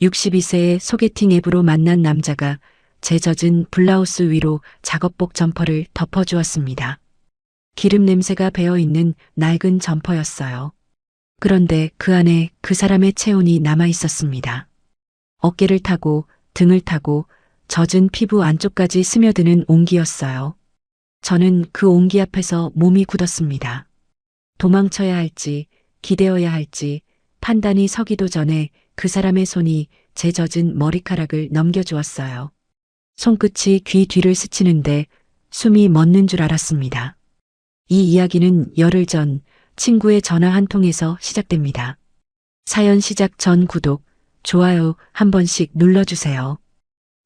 62세의 소개팅 앱으로 만난 남자가 제 젖은 블라우스 위로 작업복 점퍼를 덮어주었습니다. 기름 냄새가 배어있는 낡은 점퍼였어요. 그런데 그 안에 그 사람의 체온이 남아 있었습니다. 어깨를 타고 등을 타고 젖은 피부 안쪽까지 스며드는 온기였어요. 저는 그 온기 앞에서 몸이 굳었습니다. 도망쳐야 할지 기대어야 할지 판단이 서기도 전에 그 사람의 손이 제 젖은 머리카락을 넘겨주었어요. 손끝이 귀 뒤를 스치는데 숨이 멎는 줄 알았습니다. 이 이야기는 열흘 전 친구의 전화 한 통에서 시작됩니다. 사연 시작 전 구독, 좋아요 한 번씩 눌러주세요.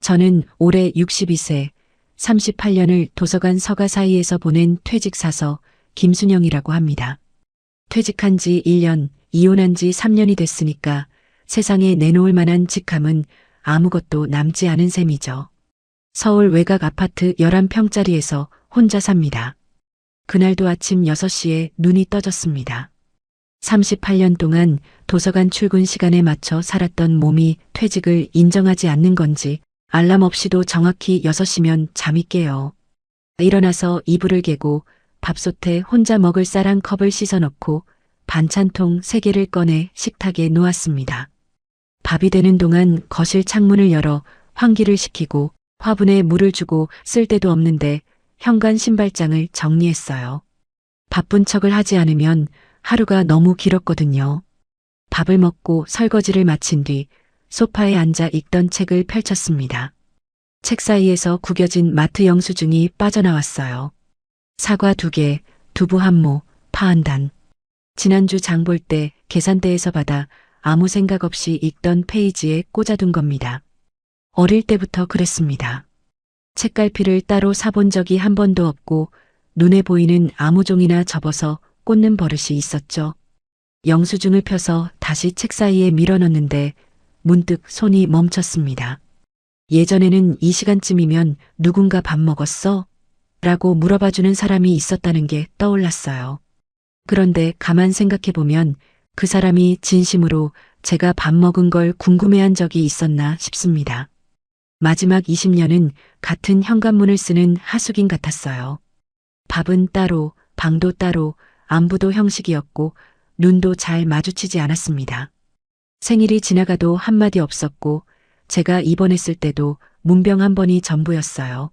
저는 올해 62세, 38년을 도서관 서가 사이에서 보낸 퇴직사서 김순영이라고 합니다. 퇴직한 지 1년, 이혼한 지 3년이 됐으니까 세상에 내놓을 만한 직함은 아무것도 남지 않은 셈이죠. 서울 외곽 아파트 11평짜리에서 혼자 삽니다. 그날도 아침 6시에 눈이 떠졌습니다. 38년 동안 도서관 출근 시간에 맞춰 살았던 몸이 퇴직을 인정하지 않는 건지 알람 없이도 정확히 6시면 잠이 깨요. 일어나서 이불을 개고 밥솥에 혼자 먹을 쌀 한 컵을 씻어 넣고 반찬통 3개를 꺼내 식탁에 놓았습니다. 밥이 되는 동안 거실 창문을 열어 환기를 시키고 화분에 물을 주고 쓸 데도 없는데 현관 신발장을 정리했어요. 바쁜 척을 하지 않으면 하루가 너무 길었거든요. 밥을 먹고 설거지를 마친 뒤 소파에 앉아 읽던 책을 펼쳤습니다. 책 사이에서 구겨진 마트 영수증이 빠져나왔어요. 사과 2개, 두부 1모, 파 1단. 지난주 장 볼 때 계산대에서 받아 아무 생각 없이 읽던 페이지에 꽂아둔 겁니다. 어릴 때부터 그랬습니다. 책갈피를 따로 사본 적이 한 번도 없고 눈에 보이는 아무 종이나 접어서 꽂는 버릇이 있었죠. 영수증을 펴서 다시 책 사이에 밀어넣는데 문득 손이 멈췄습니다. 예전에는 이 시간쯤이면 누군가 밥 먹었어? 라고 물어봐주는 사람이 있었다는 게 떠올랐어요. 그런데 가만 생각해보면 그 사람이 진심으로 제가 밥 먹은 걸 궁금해한 적이 있었나 싶습니다. 마지막 20년은 같은 현관문을 쓰는 하숙인 같았어요. 밥은 따로, 방도 따로, 안부도 형식이었고 눈도 잘 마주치지 않았습니다. 생일이 지나가도 한마디 없었고 제가 입원했을 때도 문병 한 번이 전부였어요.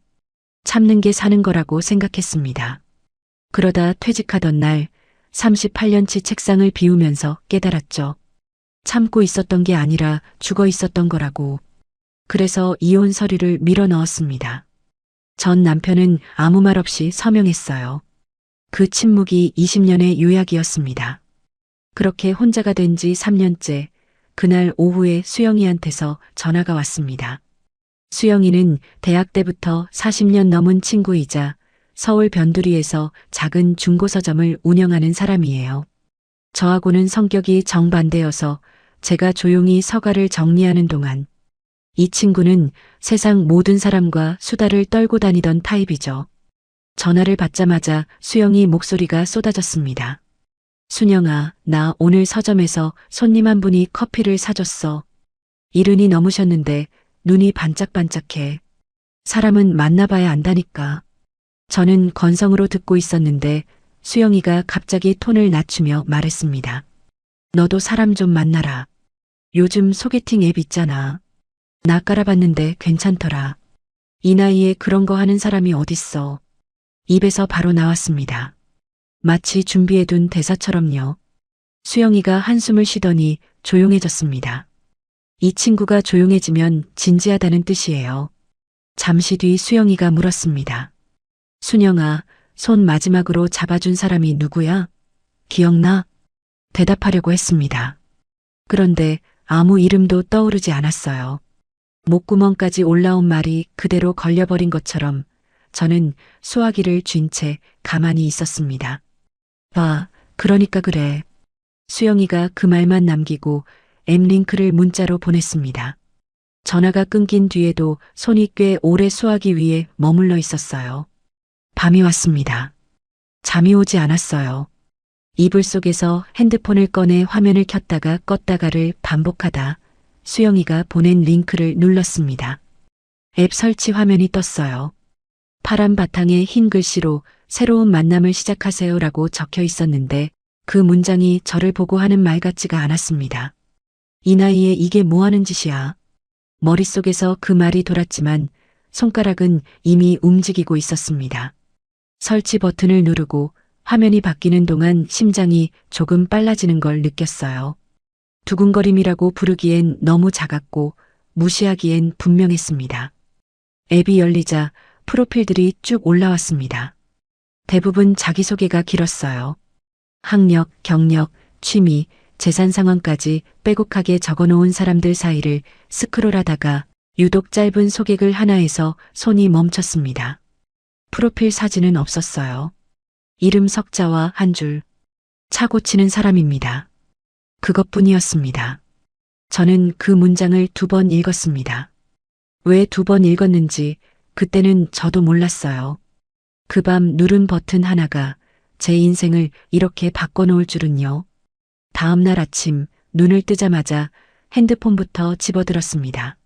참는 게 사는 거라고 생각했습니다. 그러다 퇴직하던 날 38년치 책상을 비우면서 깨달았죠. 참고 있었던 게 아니라 죽어 있었던 거라고. 그래서 이혼 서류를 밀어 넣었습니다. 전 남편은 아무 말 없이 서명했어요. 그 침묵이 20년의 요약이었습니다. 그렇게 혼자가 된 지 3년째, 그날 오후에 수영이한테서 전화가 왔습니다. 수영이는 대학 때부터 40년 넘은 친구이자 서울 변두리에서 작은 중고서점을 운영하는 사람이에요. 저하고는 성격이 정반대여서 제가 조용히 서가를 정리하는 동안 이 친구는 세상 모든 사람과 수다를 떨고 다니던 타입이죠. 전화를 받자마자 수영이 목소리가 쏟아졌습니다. 순영아, 나 오늘 서점에서 손님 한 분이 커피를 사줬어. 70이 넘으셨는데 눈이 반짝반짝해. 사람은 만나봐야 안다니까. 저는 건성으로 듣고 있었는데 수영이가 갑자기 톤을 낮추며 말했습니다. 너도 사람 좀 만나라. 요즘 소개팅 앱 있잖아. 나 깔아봤는데 괜찮더라. 이 나이에 그런 거 하는 사람이 어딨어. 입에서 바로 나왔습니다. 마치 준비해둔 대사처럼요. 수영이가 한숨을 쉬더니 조용해졌습니다. 이 친구가 조용해지면 진지하다는 뜻이에요. 잠시 뒤 수영이가 물었습니다. 순영아, 손 마지막으로 잡아준 사람이 누구야? 기억나? 대답하려고 했습니다. 그런데 아무 이름도 떠오르지 않았어요. 목구멍까지 올라온 말이 그대로 걸려버린 것처럼 저는 수화기를 쥔 채 가만히 있었습니다. 봐, 그러니까 그래. 수영이가 그 말만 남기고 앱링크를 문자로 보냈습니다. 전화가 끊긴 뒤에도 손이 꽤 오래 수화기 위에 머물러 있었어요. 밤이 왔습니다. 잠이 오지 않았어요. 이불 속에서 핸드폰을 꺼내 화면을 켰다가 껐다가를 반복하다 수영이가 보낸 링크를 눌렀습니다. 앱 설치 화면이 떴어요. 파란 바탕에 흰 글씨로 새로운 만남을 시작하세요라고 적혀 있었는데 그 문장이 저를 보고 하는 말 같지가 않았습니다. 이 나이에 이게 뭐 하는 짓이야. 머릿속에서 그 말이 돌았지만 손가락은 이미 움직이고 있었습니다. 설치 버튼을 누르고 화면이 바뀌는 동안 심장이 조금 빨라지는 걸 느꼈어요. 두근거림이라고 부르기엔 너무 작았고 무시하기엔 분명했습니다. 앱이 열리자 프로필들이 쭉 올라왔습니다. 대부분 자기소개가 길었어요. 학력, 경력, 취미, 재산 상황까지 빼곡하게 적어놓은 사람들 사이를 스크롤하다가 유독 짧은 소개글 하나에서 손이 멈췄습니다. 프로필 사진은 없었어요. 이름 석자와 한 줄. 차 고치는 사람입니다. 그것뿐이었습니다. 저는 그 문장을 2번 읽었습니다. 왜 2번 읽었는지 그때는 저도 몰랐어요. 그 밤 누른 버튼 하나가 제 인생을 이렇게 바꿔놓을 줄은요. 다음 날 아침 눈을 뜨자마자 핸드폰부터 집어들었습니다.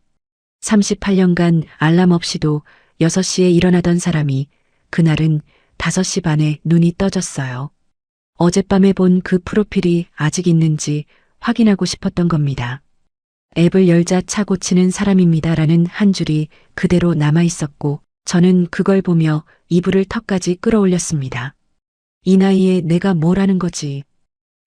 38년간 알람 없이도 6시에 일어나던 사람이 그날은 5시 반에 눈이 떠졌어요. 어젯밤에 본 그 프로필이 아직 있는지 확인하고 싶었던 겁니다. 앱을 열자 차 고치는 사람입니다라는 한 줄이 그대로 남아 있었고 저는 그걸 보며 이불을 턱까지 끌어올렸습니다. 이 나이에 내가 뭘 하는 거지.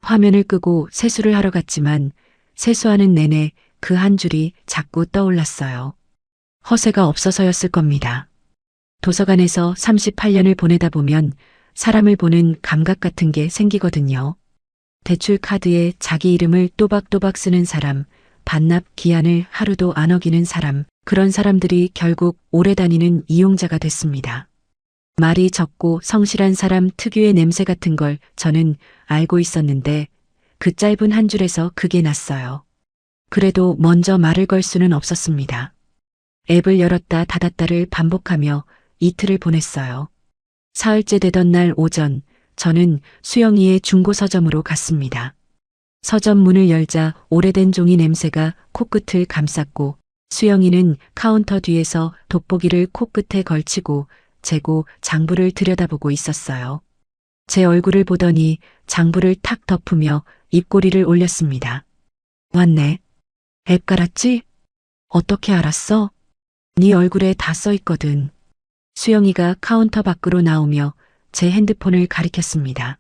화면을 끄고 세수를 하러 갔지만 세수하는 내내 그 한 줄이 자꾸 떠올랐어요. 허세가 없어서였을 겁니다. 도서관에서 38년을 보내다 보면 사람을 보는 감각 같은 게 생기거든요. 대출 카드에 자기 이름을 또박또박 쓰는 사람, 반납 기한을 하루도 안 어기는 사람, 그런 사람들이 결국 오래 다니는 이용자가 됐습니다. 말이 적고 성실한 사람 특유의 냄새 같은 걸 저는 알고 있었는데 그 짧은 한 줄에서 그게 났어요. 그래도 먼저 말을 걸 수는 없었습니다. 앱을 열었다 닫았다를 반복하며 이틀을 보냈어요. 사흘째 되던 날 오전 저는 수영이의 중고 서점으로 갔습니다. 서점 문을 열자 오래된 종이 냄새가 코끝을 감쌌고 수영이는 카운터 뒤에서 돋보기를 코끝에 걸치고 재고 장부를 들여다보고 있었어요. 제 얼굴을 보더니 장부를 탁 덮으며 입꼬리를 올렸습니다. 왔네. 앱 깔았지? 어떻게 알았어? 네 얼굴에 다 써있거든. 수영이가 카운터 밖으로 나오며 제 핸드폰을 가리켰습니다.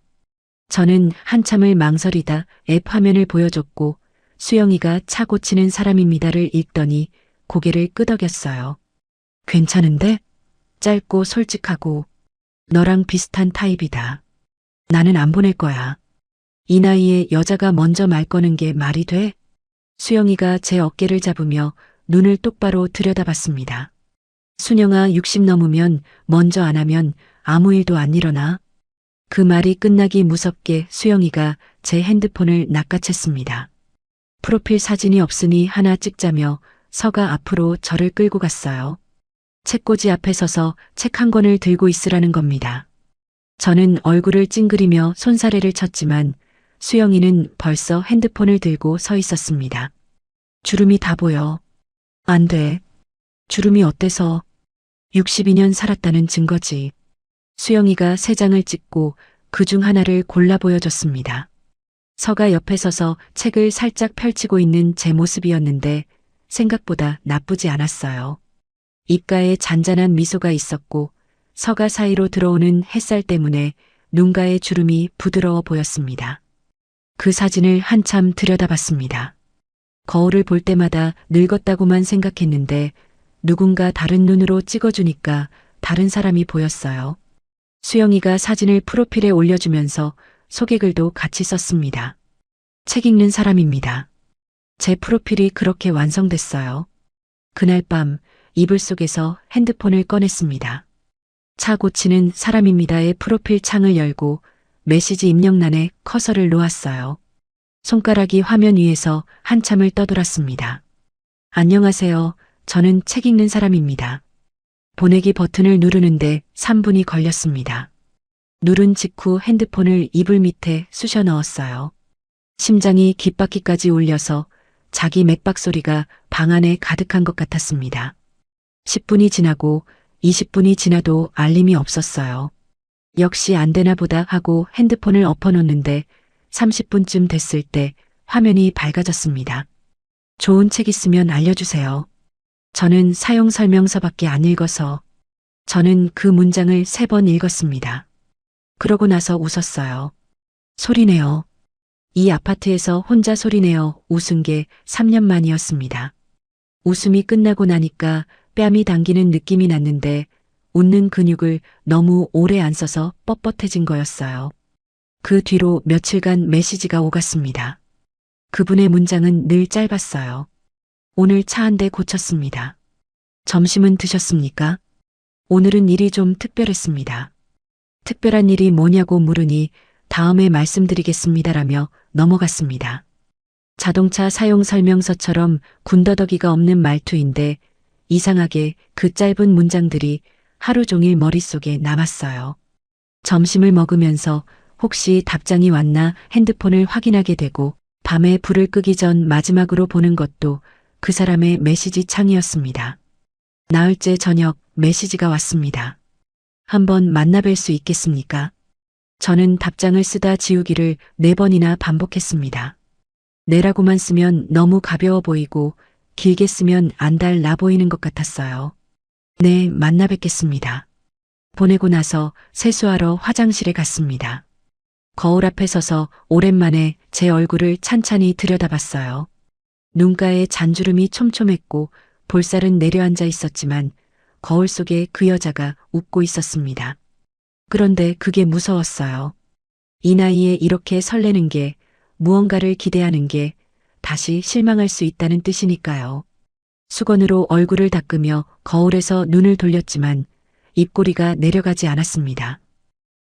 저는 한참을 망설이다 앱 화면을 보여줬고 수영이가 차 고치는 사람입니다를 읽더니 고개를 끄덕였어요. 괜찮은데? 짧고 솔직하고 너랑 비슷한 타입이다. 나는 안 보낼 거야. 이 나이에 여자가 먼저 말 거는 게 말이 돼? 수영이가 제 어깨를 잡으며 눈을 똑바로 들여다봤습니다. 순영아 60 넘으면 먼저 안 하면 아무 일도 안 일어나. 그 말이 끝나기 무섭게 수영이가 제 핸드폰을 낚아챘습니다. 프로필 사진이 없으니 하나 찍자며 서가 앞으로 저를 끌고 갔어요. 책꽂이 앞에 서서 책 한 권을 들고 있으라는 겁니다. 저는 얼굴을 찡그리며 손사래를 쳤지만 수영이는 벌써 핸드폰을 들고 서 있었습니다. 주름이 다 보여. 안 돼. 주름이 어때서? 62년 살았다는 증거지. 수영이가 3장을 찍고 그중 하나를 골라 보여줬습니다. 서가 옆에 서서 책을 살짝 펼치고 있는 제 모습이었는데 생각보다 나쁘지 않았어요. 입가에 잔잔한 미소가 있었고 서가 사이로 들어오는 햇살 때문에 눈가의 주름이 부드러워 보였습니다. 그 사진을 한참 들여다봤습니다. 거울을 볼 때마다 늙었다고만 생각했는데 누군가 다른 눈으로 찍어주니까 다른 사람이 보였어요. 수영이가 사진을 프로필에 올려주면서 소개글도 같이 썼습니다. 책 읽는 사람입니다. 제 프로필이 그렇게 완성됐어요. 그날 밤 이불 속에서 핸드폰을 꺼냈습니다. 차 고치는 사람입니다의 프로필 창을 열고 메시지 입력란에 커서를 놓았어요. 손가락이 화면 위에서 한참을 떠돌았습니다. 안녕하세요. 저는 책 읽는 사람입니다. 보내기 버튼을 누르는데 3분이 걸렸습니다. 누른 직후 핸드폰을 이불 밑에 쑤셔 넣었어요. 심장이 귓바퀴까지 울려서 자기 맥박 소리가 방 안에 가득한 것 같았습니다. 10분이 지나고 20분이 지나도 알림이 없었어요. 역시 안 되나 보다 하고 핸드폰을 엎어놓는데 30분쯤 됐을 때 화면이 밝아졌습니다. 좋은 책 있으면 알려주세요. 저는 사용 설명서밖에 안 읽어서. 저는 그 문장을 3번 읽었습니다. 그러고 나서 웃었어요. 소리내어. 이 아파트에서 혼자 소리내어 웃은 게 3년 만이었습니다. 웃음이 끝나고 나니까 뺨이 당기는 느낌이 났는데 웃는 근육을 너무 오래 안 써서 뻣뻣해진 거였어요. 그 뒤로 며칠간 메시지가 오갔습니다. 그분의 문장은 늘 짧았어요. 오늘 차 한 대 고쳤습니다. 점심은 드셨습니까? 오늘은 일이 좀 특별했습니다. 특별한 일이 뭐냐고 물으니 다음에 말씀드리겠습니다라며 넘어갔습니다. 자동차 사용 설명서처럼 군더더기가 없는 말투인데 이상하게 그 짧은 문장들이 하루 종일 머릿속에 남았어요. 점심을 먹으면서 혹시 답장이 왔나 핸드폰을 확인하게 되고 밤에 불을 끄기 전 마지막으로 보는 것도 그 사람의 메시지 창이었습니다. 나흘째 저녁 메시지가 왔습니다. 한번 만나뵐 수 있겠습니까? 저는 답장을 쓰다 지우기를 4번이나 반복했습니다. 네라고만 쓰면 너무 가벼워 보이고 길게 쓰면 안달나 보이는 것 같았어요. 네, 만나 뵙겠습니다. 보내고 나서 세수하러 화장실에 갔습니다. 거울 앞에 서서 오랜만에 제 얼굴을 찬찬히 들여다봤어요. 눈가에 잔주름이 촘촘했고 볼살은 내려앉아 있었지만 거울 속에 그 여자가 웃고 있었습니다. 그런데 그게 무서웠어요. 이 나이에 이렇게 설레는 게, 무언가를 기대하는 게 다시 실망할 수 있다는 뜻이니까요. 수건으로 얼굴을 닦으며 거울에서 눈을 돌렸지만 입꼬리가 내려가지 않았습니다.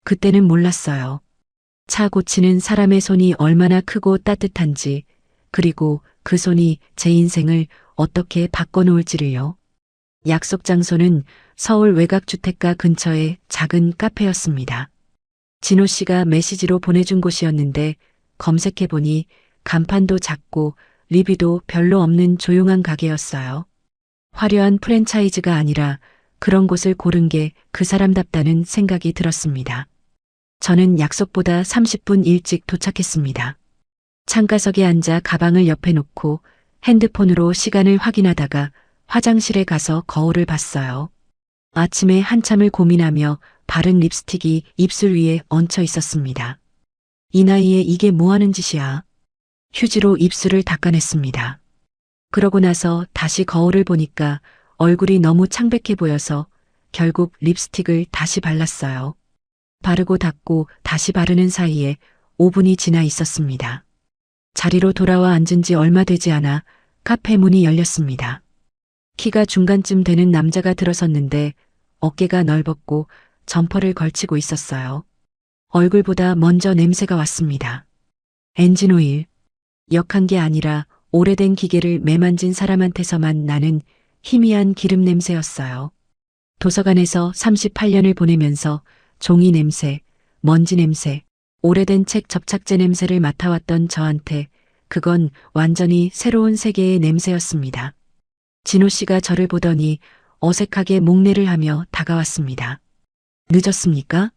그때는 몰랐어요. 차 고치는 사람의 손이 얼마나 크고 따뜻한지, 그리고 그 손이 제 인생을 어떻게 바꿔놓을지를요. 약속 장소는 서울 외곽주택가 근처의 작은 카페였습니다. 진호 씨가 메시지로 보내준 곳이었는데 검색해보니 간판도 작고 리뷰도 별로 없는 조용한 가게였어요. 화려한 프랜차이즈가 아니라 그런 곳을 고른 게 그 사람답다는 생각이 들었습니다. 저는 약속보다 30분 일찍 도착했습니다. 창가석에 앉아 가방을 옆에 놓고 핸드폰으로 시간을 확인하다가 화장실에 가서 거울을 봤어요. 아침에 한참을 고민하며 바른 립스틱이 입술 위에 얹혀 있었습니다. 이 나이에 이게 뭐 하는 짓이야. 휴지로 입술을 닦아냈습니다. 그러고 나서 다시 거울을 보니까 얼굴이 너무 창백해 보여서 결국 립스틱을 다시 발랐어요. 바르고 닦고 다시 바르는 사이에 5분이 지나 있었습니다. 자리로 돌아와 앉은 지 얼마 되지 않아 카페 문이 열렸습니다. 키가 중간쯤 되는 남자가 들어섰는데 어깨가 넓었고 점퍼를 걸치고 있었어요. 얼굴보다 먼저 냄새가 왔습니다. 엔진오일. 역한 게 아니라 오래된 기계를 매만진 사람한테서만 나는 희미한 기름 냄새였어요. 도서관에서 38년을 보내면서 종이 냄새, 먼지 냄새, 오래된 책 접착제 냄새를 맡아왔던 저한테 그건 완전히 새로운 세계의 냄새였습니다. 진호 씨가 저를 보더니 어색하게 목례를 하며 다가왔습니다. 늦었습니까?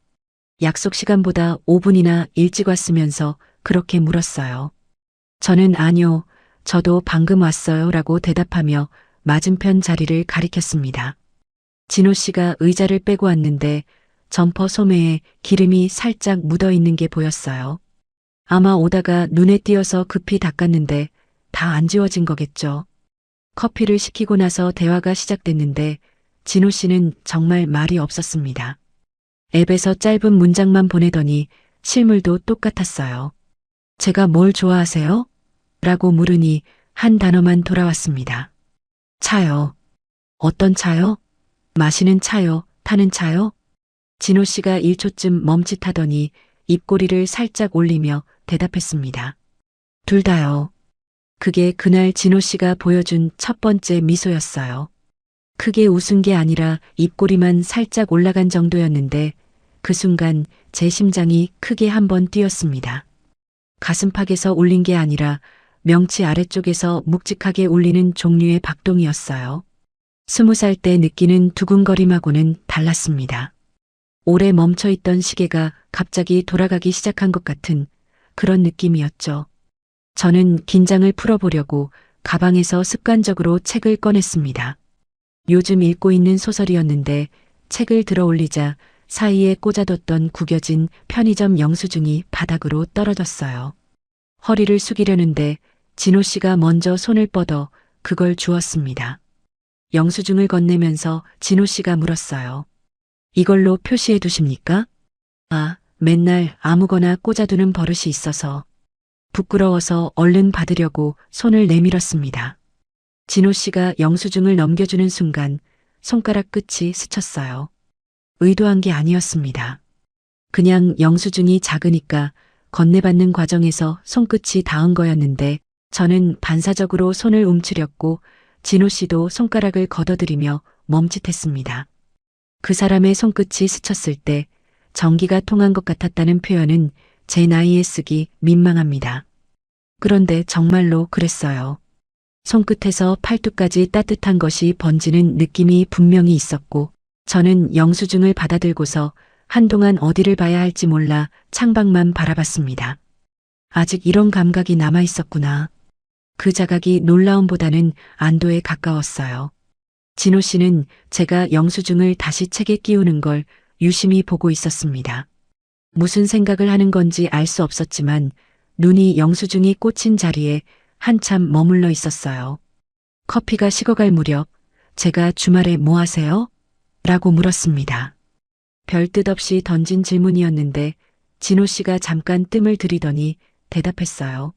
약속 시간보다 5분이나 일찍 왔으면서 그렇게 물었어요. 저는 아니요, 저도 방금 왔어요 라고 대답하며 맞은편 자리를 가리켰습니다. 진호 씨가 의자를 빼고 왔는데 점퍼 소매에 기름이 살짝 묻어 있는 게 보였어요. 아마 오다가 눈에 띄어서 급히 닦았는데 다 안 지워진 거겠죠. 커피를 시키고 나서 대화가 시작됐는데 진호 씨는 정말 말이 없었습니다. 앱에서 짧은 문장만 보내더니 실물도 똑같았어요. 제가 뭘 좋아하세요? 라고 물으니 한 단어만 돌아왔습니다. 차요. 어떤 차요? 마시는 차요? 타는 차요? 진호 씨가 1초쯤 멈칫하더니 입꼬리를 살짝 올리며 대답했습니다. 둘 다요. 그게 그날 진호 씨가 보여준 첫 번째 미소였어요. 크게 웃은 게 아니라 입꼬리만 살짝 올라간 정도였는데 그 순간 제 심장이 크게 한번 뛰었습니다. 가슴팍에서 울린 게 아니라 명치 아래쪽에서 묵직하게 울리는 종류의 박동이었어요. 20살 때 느끼는 두근거림하고는 달랐습니다. 오래 멈춰있던 시계가 갑자기 돌아가기 시작한 것 같은 그런 느낌이었죠. 저는 긴장을 풀어보려고 가방에서 습관적으로 책을 꺼냈습니다. 요즘 읽고 있는 소설이었는데 책을 들어 올리자 사이에 꽂아뒀던 구겨진 편의점 영수증이 바닥으로 떨어졌어요. 허리를 숙이려는데 진호 씨가 먼저 손을 뻗어 그걸 주었습니다. 영수증을 건네면서 진호 씨가 물었어요. 이걸로 표시해 두십니까? 아, 맨날 아무거나 꽂아두는 버릇이 있어서 부끄러워서 얼른 받으려고 손을 내밀었습니다. 진호 씨가 영수증을 넘겨주는 순간 손가락 끝이 스쳤어요. 의도한 게 아니었습니다. 그냥 영수증이 작으니까 건네받는 과정에서 손끝이 닿은 거였는데 저는 반사적으로 손을 움츠렸고 진호 씨도 손가락을 걷어들이며 멈칫했습니다. 그 사람의 손끝이 스쳤을 때 전기가 통한 것 같았다는 표현은 제 나이에 쓰기 민망합니다. 그런데 정말로 그랬어요. 손끝에서 팔뚝까지 따뜻한 것이 번지는 느낌이 분명히 있었고 저는 영수증을 받아들고서 한동안 어디를 봐야 할지 몰라 창밖만 바라봤습니다. 아직 이런 감각이 남아 있었구나. 그 자각이 놀라움보다는 안도에 가까웠어요. 진호 씨는 제가 영수증을 다시 책에 끼우는 걸 유심히 보고 있었습니다. 무슨 생각을 하는 건지 알 수 없었지만 눈이 영수증이 꽂힌 자리에 한참 머물러 있었어요. 커피가 식어갈 무렵 제가 주말에 뭐 하세요? 라고 물었습니다. 별 뜻 없이 던진 질문이었는데 진호 씨가 잠깐 뜸을 들이더니 대답했어요.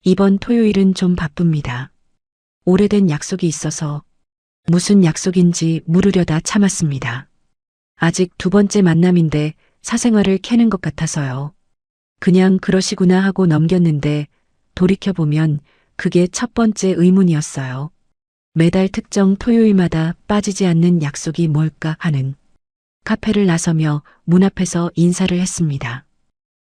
이번 토요일은 좀 바쁩니다. 오래된 약속이 있어서 무슨 약속인지 물으려다 참았습니다. 아직 두 번째 만남인데 사생활을 캐는 것 같아서요. 그냥 그러시구나 하고 넘겼는데 돌이켜보면 그게 첫 번째 의문이었어요. 매달 특정 토요일마다 빠지지 않는 약속이 뭘까 하는. 카페를 나서며 문 앞에서 인사를 했습니다.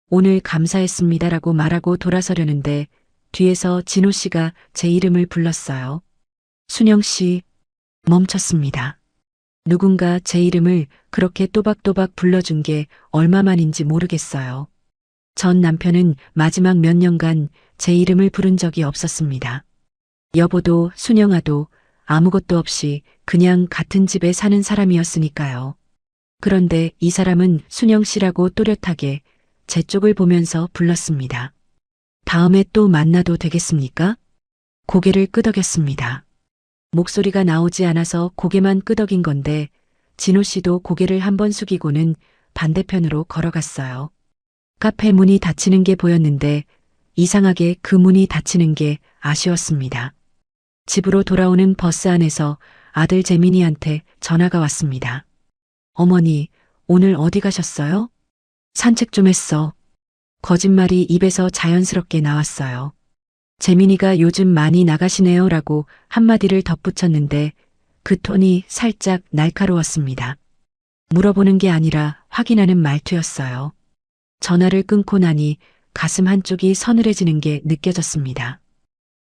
오늘 감사했습니다라고 말하고 돌아서려는데 뒤에서 진호 씨가 제 이름을 불렀어요. 순영 씨. 멈췄습니다. 누군가 제 이름을 그렇게 또박또박 불러준 게 얼마만인지 모르겠어요. 전 남편은 마지막 몇 년간 제 이름을 부른 적이 없었습니다. 여보도 순영아도 아무것도 없이 그냥 같은 집에 사는 사람이었으니까요. 그런데 이 사람은 순영 씨라고 또렷하게 제 쪽을 보면서 불렀습니다. 다음에 또 만나도 되겠습니까? 고개를 끄덕였습니다. 목소리가 나오지 않아서 고개만 끄덕인 건데 진호 씨도 고개를 한번 숙이고는 반대편으로 걸어갔어요. 카페 문이 닫히는 게 보였는데 이상하게 그 문이 닫히는 게 아쉬웠습니다. 집으로 돌아오는 버스 안에서 아들 재민이한테 전화가 왔습니다. 어머니, 오늘 어디 가셨어요? 산책 좀 했어. 거짓말이 입에서 자연스럽게 나왔어요. 재민이가 요즘 많이 나가시네요 라고 한마디를 덧붙였는데 그 톤이 살짝 날카로웠습니다. 물어보는 게 아니라 확인하는 말투였어요. 전화를 끊고 나니 가슴 한쪽이 서늘해지는 게 느껴졌습니다.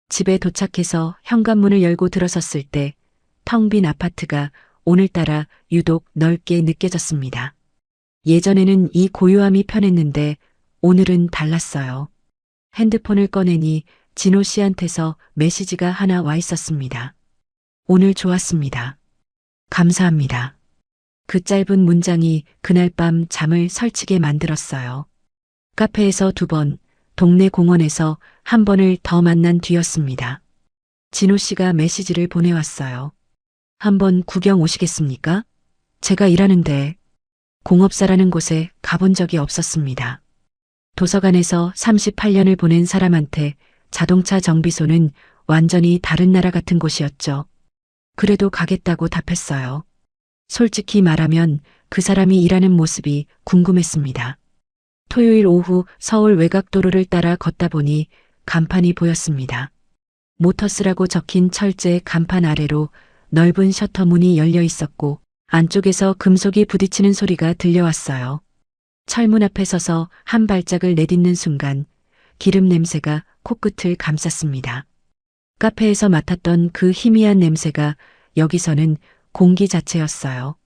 집에 도착해서 현관문을 열고 들어섰을 때 텅 빈 아파트가 오늘따라 유독 넓게 느껴졌습니다. 예전에는 이 고요함이 편했는데 오늘은 달랐어요. 핸드폰을 꺼내니 진호 씨한테서 메시지가 하나 와 있었습니다. 오늘 좋았습니다. 감사합니다. 그 짧은 문장이 그날 밤 잠을 설치게 만들었어요. 카페에서 2번, 동네 공원에서 한 번을 더 만난 뒤였습니다. 진호 씨가 메시지를 보내왔어요. 한번 구경 오시겠습니까? 제가 일하는데 공업사라는 곳에 가본 적이 없었습니다. 도서관에서 38년을 보낸 사람한테 자동차 정비소는 완전히 다른 나라 같은 곳이었죠. 그래도 가겠다고 답했어요. 솔직히 말하면 그 사람이 일하는 모습이 궁금했습니다. 토요일 오후 서울 외곽도로를 따라 걷다 보니 간판이 보였습니다. 모터스라고 적힌 철제 간판 아래로 넓은 셔터 문이 열려 있었고 안쪽에서 금속이 부딪히는 소리가 들려왔어요. 철문 앞에 서서 한 발짝을 내딛는 순간 기름 냄새가 코끝을 감쌌습니다. 카페에서 맡았던 그 희미한 냄새가 여기서는 공기 자체였어요.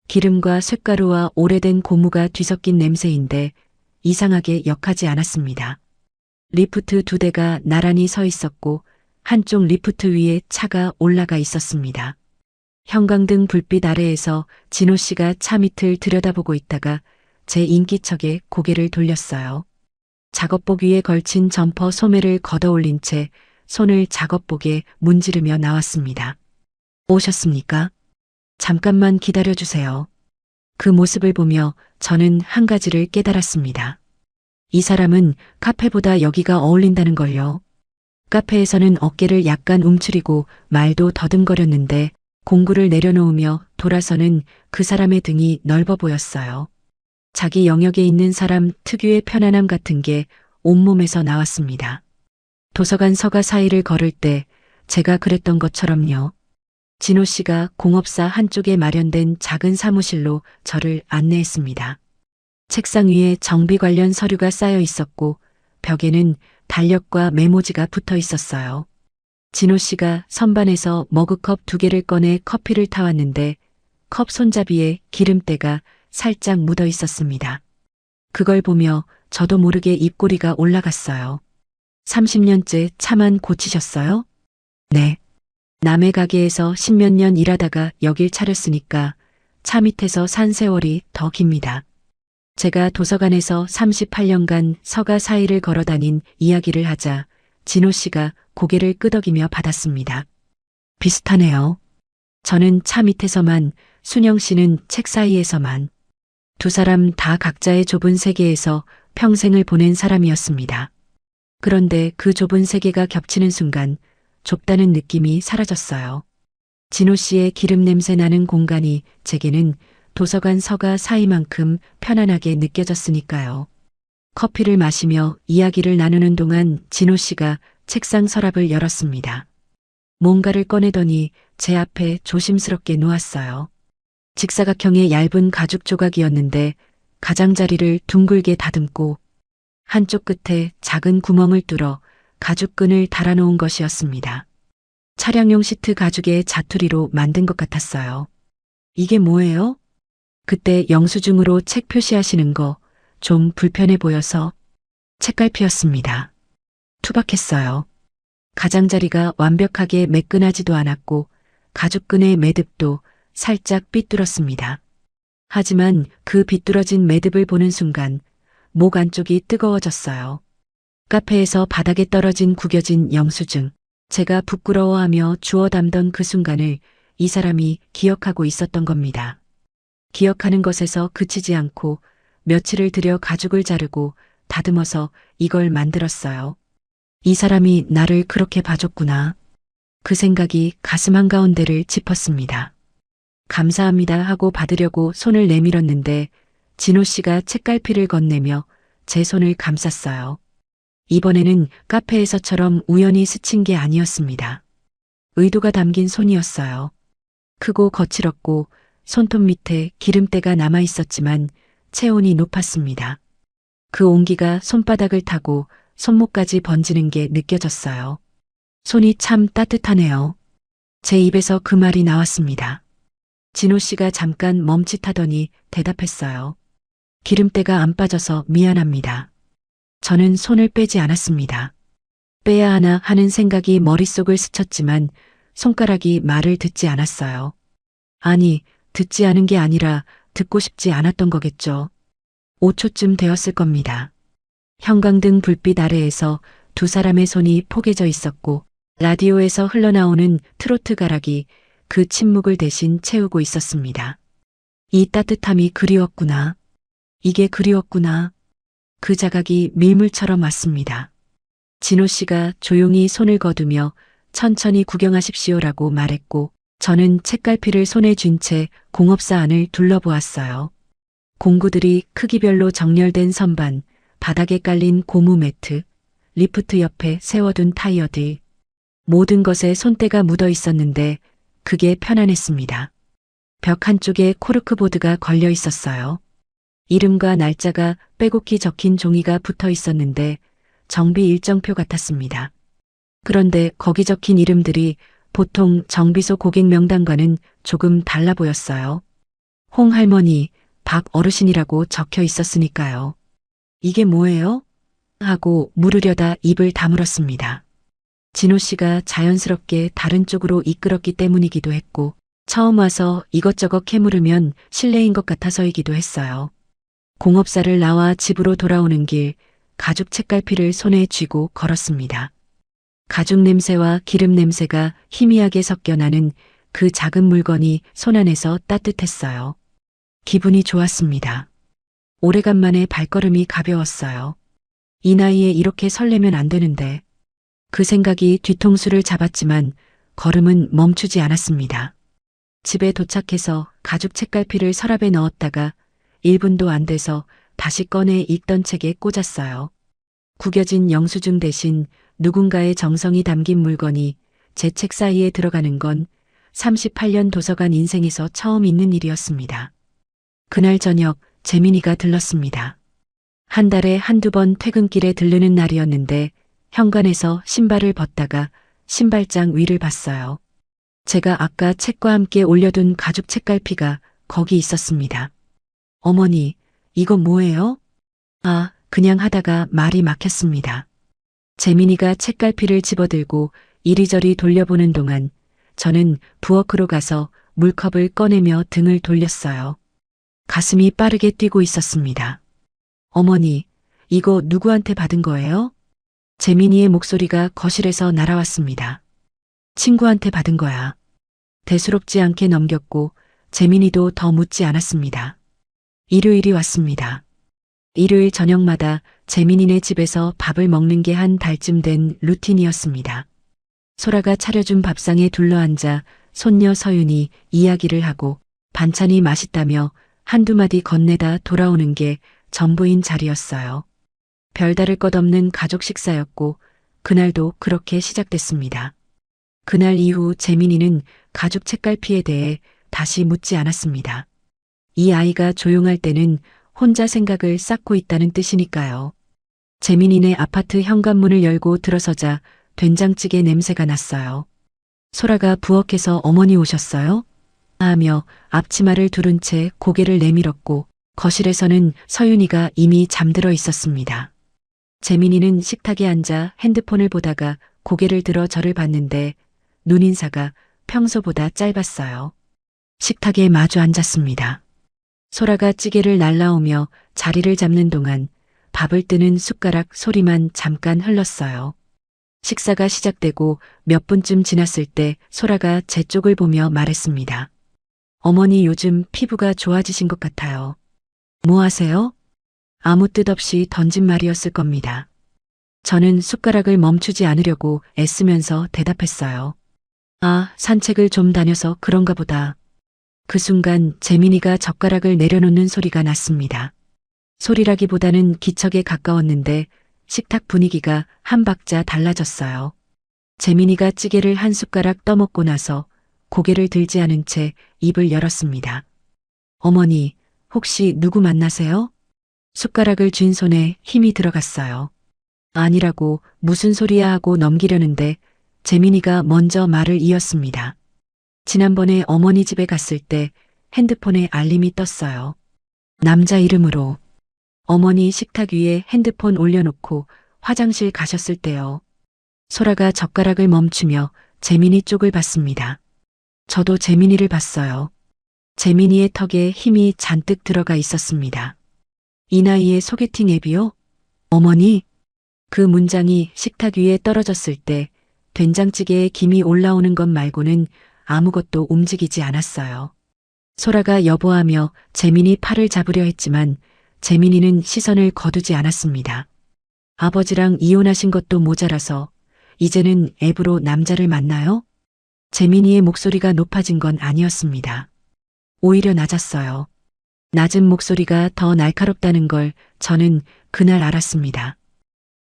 기름과 쇳가루와 오래된 고무가 뒤섞인 냄새인데 이상하게 역하지 않았습니다. 리프트 2대가 나란히 서 있었고 한쪽 리프트 위에 차가 올라가 있었습니다. 형광등 불빛 아래에서 진호 씨가 차 밑을 들여다보고 있다가 제 인기척에 고개를 돌렸어요. 작업복 위에 걸친 점퍼 소매를 걷어올린 채 손을 작업복에 문지르며 나왔습니다. 오셨습니까? 잠깐만 기다려주세요. 그 모습을 보며 저는 한 가지를 깨달았습니다. 이 사람은 카페보다 여기가 어울린다는 걸요. 카페에서는 어깨를 약간 움츠리고 말도 더듬거렸는데 공구를 내려놓으며 돌아서는 그 사람의 등이 넓어 보였어요. 자기 영역에 있는 사람 특유의 편안함 같은 게 온몸에서 나왔습니다. 도서관 서가 사이를 걸을 때 제가 그랬던 것처럼요. 진호 씨가 공업사 한쪽에 마련된 작은 사무실로 저를 안내했습니다. 책상 위에 정비 관련 서류가 쌓여 있었고 벽에는 달력과 메모지가 붙어 있었어요. 진호 씨가 선반에서 머그컵 2개를 꺼내 커피를 타왔는데 컵 손잡이에 기름때가 살짝 묻어 있었습니다. 그걸 보며 저도 모르게 입꼬리가 올라갔어요. 30년째 차만 고치셨어요? 네. 남의 가게에서 10몇 년 일하다가 여길 차렸으니까 차 밑에서 산 세월이 더 깁니다. 제가 도서관에서 38년간 서가 사이를 걸어 다닌 이야기를 하자 진호 씨가 고개를 끄덕이며 받았습니다. 비슷하네요. 저는 차 밑에서만, 순영 씨는 책 사이에서만. 두 사람 다 각자의 좁은 세계에서 평생을 보낸 사람이었습니다. 그런데 그 좁은 세계가 겹치는 순간 좁다는 느낌이 사라졌어요. 진호 씨의 기름 냄새 나는 공간이 제게는 도서관 서가 사이만큼 편안하게 느껴졌으니까요. 커피를 마시며 이야기를 나누는 동안 진호 씨가 책상 서랍을 열었습니다. 뭔가를 꺼내더니 제 앞에 조심스럽게 놓았어요. 직사각형의 얇은 가죽 조각이었는데 가장자리를 둥글게 다듬고 한쪽 끝에 작은 구멍을 뚫어 가죽끈을 달아놓은 것이었습니다. 차량용 시트 가죽의 자투리로 만든 것 같았어요. 이게 뭐예요? 그때 영수증으로 책 표시하시는 거 좀 불편해 보여서. 책갈피였습니다. 투박했어요. 가장자리가 완벽하게 매끈하지도 않았고 가죽끈의 매듭도 살짝 삐뚤었습니다. 하지만 그 비뚤어진 매듭을 보는 순간 목 안쪽이 뜨거워졌어요. 카페에서 바닥에 떨어진 구겨진 영수증, 제가 부끄러워하며 주워 담던 그 순간을 이 사람이 기억하고 있었던 겁니다. 기억하는 것에서 그치지 않고 며칠을 들여 가죽을 자르고 다듬어서 이걸 만들었어요. 이 사람이 나를 그렇게 봐줬구나. 그 생각이 가슴 한가운데를 짚었습니다. 감사합니다 하고 받으려고 손을 내밀었는데 진호 씨가 책갈피를 건네며 제 손을 감쌌어요. 이번에는 카페에서처럼 우연히 스친 게 아니었습니다. 의도가 담긴 손이었어요. 크고 거칠었고 손톱 밑에 기름때가 남아 있었지만 체온이 높았습니다. 그 온기가 손바닥을 타고 손목까지 번지는 게 느껴졌어요. 손이 참 따뜻하네요. 제 입에서 그 말이 나왔습니다. 진호 씨가 잠깐 멈칫하더니 대답했어요. 기름때가 안 빠져서 미안합니다. 저는 손을 빼지 않았습니다. 빼야 하나 하는 생각이 머릿속을 스쳤지만 손가락이 말을 듣지 않았어요. 아니, 듣지 않은 게 아니라 듣고 싶지 않았던 거겠죠. 5초쯤 되었을 겁니다. 형광등 불빛 아래에서 두 사람의 손이 포개져 있었고 라디오에서 흘러나오는 트로트 가락이 그 침묵을 대신 채우고 있었습니다. 이 따뜻함이 그리웠구나. 이게 그리웠구나. 그 자각이 밀물처럼 왔습니다. 진호 씨가 조용히 손을 거두며 천천히 구경하십시오라고 말했고 저는 책갈피를 손에 쥔 채 공업사 안을 둘러보았어요. 공구들이 크기별로 정렬된 선반, 바닥에 깔린 고무 매트, 리프트 옆에 세워둔 타이어들. 모든 것에 손때가 묻어 있었는데 그게 편안했습니다. 벽 한쪽에 코르크보드가 걸려 있었어요. 이름과 날짜가 빼곡히 적힌 종이가 붙어 있었는데 정비 일정표 같았습니다. 그런데 거기 적힌 이름들이 보통 정비소 고객 명단과는 조금 달라 보였어요. 홍 할머니, 박 어르신이라고 적혀 있었으니까요. 이게 뭐예요? 하고 물으려다 입을 다물었습니다. 진호 씨가 자연스럽게 다른 쪽으로 이끌었기 때문이기도 했고, 처음 와서 이것저것 캐물으면 실례인 것 같아서이기도 했어요. 공업사를 나와 집으로 돌아오는 길, 가죽 책갈피를 손에 쥐고 걸었습니다. 가죽 냄새와 기름 냄새가 희미하게 섞여 나는 그 작은 물건이 손안에서 따뜻했어요. 기분이 좋았습니다. 오래간만에 발걸음이 가벼웠어요. 이 나이에 이렇게 설레면 안 되는데. 그 생각이 뒤통수를 잡았지만 걸음은 멈추지 않았습니다. 집에 도착해서 가죽 책갈피를 서랍에 넣었다가 1분도 안 돼서 다시 꺼내 읽던 책에 꽂았어요. 구겨진 영수증 대신 누군가의 정성이 담긴 물건이 제 책 사이에 들어가는 건 38년 도서관 인생에서 처음 있는 일이었습니다. 그날 저녁 재민이가 들렀습니다. 한 달에 한두 번 퇴근길에 들르는 날이었는데 현관에서 신발을 벗다가 신발장 위를 봤어요. 제가 아까 책과 함께 올려둔 가죽 책갈피가 거기 있었습니다. 어머니, 이거 뭐예요? 아, 그냥 하다가 말이 막혔습니다. 재민이가 책갈피를 집어들고 이리저리 돌려보는 동안 저는 부엌으로 가서 물컵을 꺼내며 등을 돌렸어요. 가슴이 빠르게 뛰고 있었습니다. 어머니, 이거 누구한테 받은 거예요? 재민이의 목소리가 거실에서 날아왔습니다. 친구한테 받은 거야. 대수롭지 않게 넘겼고 재민이도 더 묻지 않았습니다. 일요일이 왔습니다. 일요일 저녁마다 재민이네 집에서 밥을 먹는 게 한 달쯤 된 루틴이었습니다. 소라가 차려준 밥상에 둘러앉아 손녀 서윤이 이야기를 하고 반찬이 맛있다며 한두 마디 건네다 돌아오는 게 전부인 자리였어요. 별다를 것 없는 가족 식사였고 그날도 그렇게 시작됐습니다. 그날 이후 재민이는 가죽 책갈피에 대해 다시 묻지 않았습니다. 이 아이가 조용할 때는 혼자 생각을 쌓고 있다는 뜻이니까요. 재민이네 아파트 현관문을 열고 들어서자 된장찌개 냄새가 났어요. 소라가 부엌에서 어머니 오셨어요? 하며 앞치마를 두른 채 고개를 내밀었고 거실에서는 서윤이가 이미 잠들어 있었습니다. 재민이는 식탁에 앉아 핸드폰을 보다가 고개를 들어 저를 봤는데 눈인사가 평소보다 짧았어요. 식탁에 마주 앉았습니다. 소라가 찌개를 날라오며 자리를 잡는 동안 밥을 뜨는 숟가락 소리만 잠깐 흘렀어요. 식사가 시작되고 몇 분쯤 지났을 때 소라가 제 쪽을 보며 말했습니다. 어머니 요즘 피부가 좋아지신 것 같아요. 뭐 하세요? 아무 뜻 없이 던진 말이었을 겁니다. 저는 숟가락을 멈추지 않으려고 애쓰면서 대답했어요. 아, 산책을 좀 다녀서 그런가 보다. 그 순간 재민이가 젓가락을 내려놓는 소리가 났습니다. 소리라기보다는 기척에 가까웠는데 식탁 분위기가 한 박자 달라졌어요. 재민이가 찌개를 한 숟가락 떠먹고 나서 고개를 들지 않은 채 입을 열었습니다. 어머니, 혹시 누구 만나세요? 숟가락을 쥔 손에 힘이 들어갔어요. 아니라고 무슨 소리야 하고 넘기려는데 재민이가 먼저 말을 이었습니다. 지난번에 어머니 집에 갔을 때 핸드폰에 알림이 떴어요. 남자 이름으로. 어머니 식탁 위에 핸드폰 올려놓고 화장실 가셨을 때요. 소라가 젓가락을 멈추며 재민이 쪽을 봤습니다. 저도 재민이를 봤어요. 재민이의 턱에 힘이 잔뜩 들어가 있었습니다. 이 나이에 소개팅 앱이요? 어머니? 그 문장이 식탁 위에 떨어졌을 때 된장찌개에 김이 올라오는 것 말고는 아무것도 움직이지 않았어요. 소라가 여보하며 재민이 팔을 잡으려 했지만 재민이는 시선을 거두지 않았습니다. 아버지랑 이혼하신 것도 모자라서 이제는 앱으로 남자를 만나요? 재민이의 목소리가 높아진 건 아니었습니다. 오히려 낮았어요. 낮은 목소리가 더 날카롭다는 걸 저는 그날 알았습니다.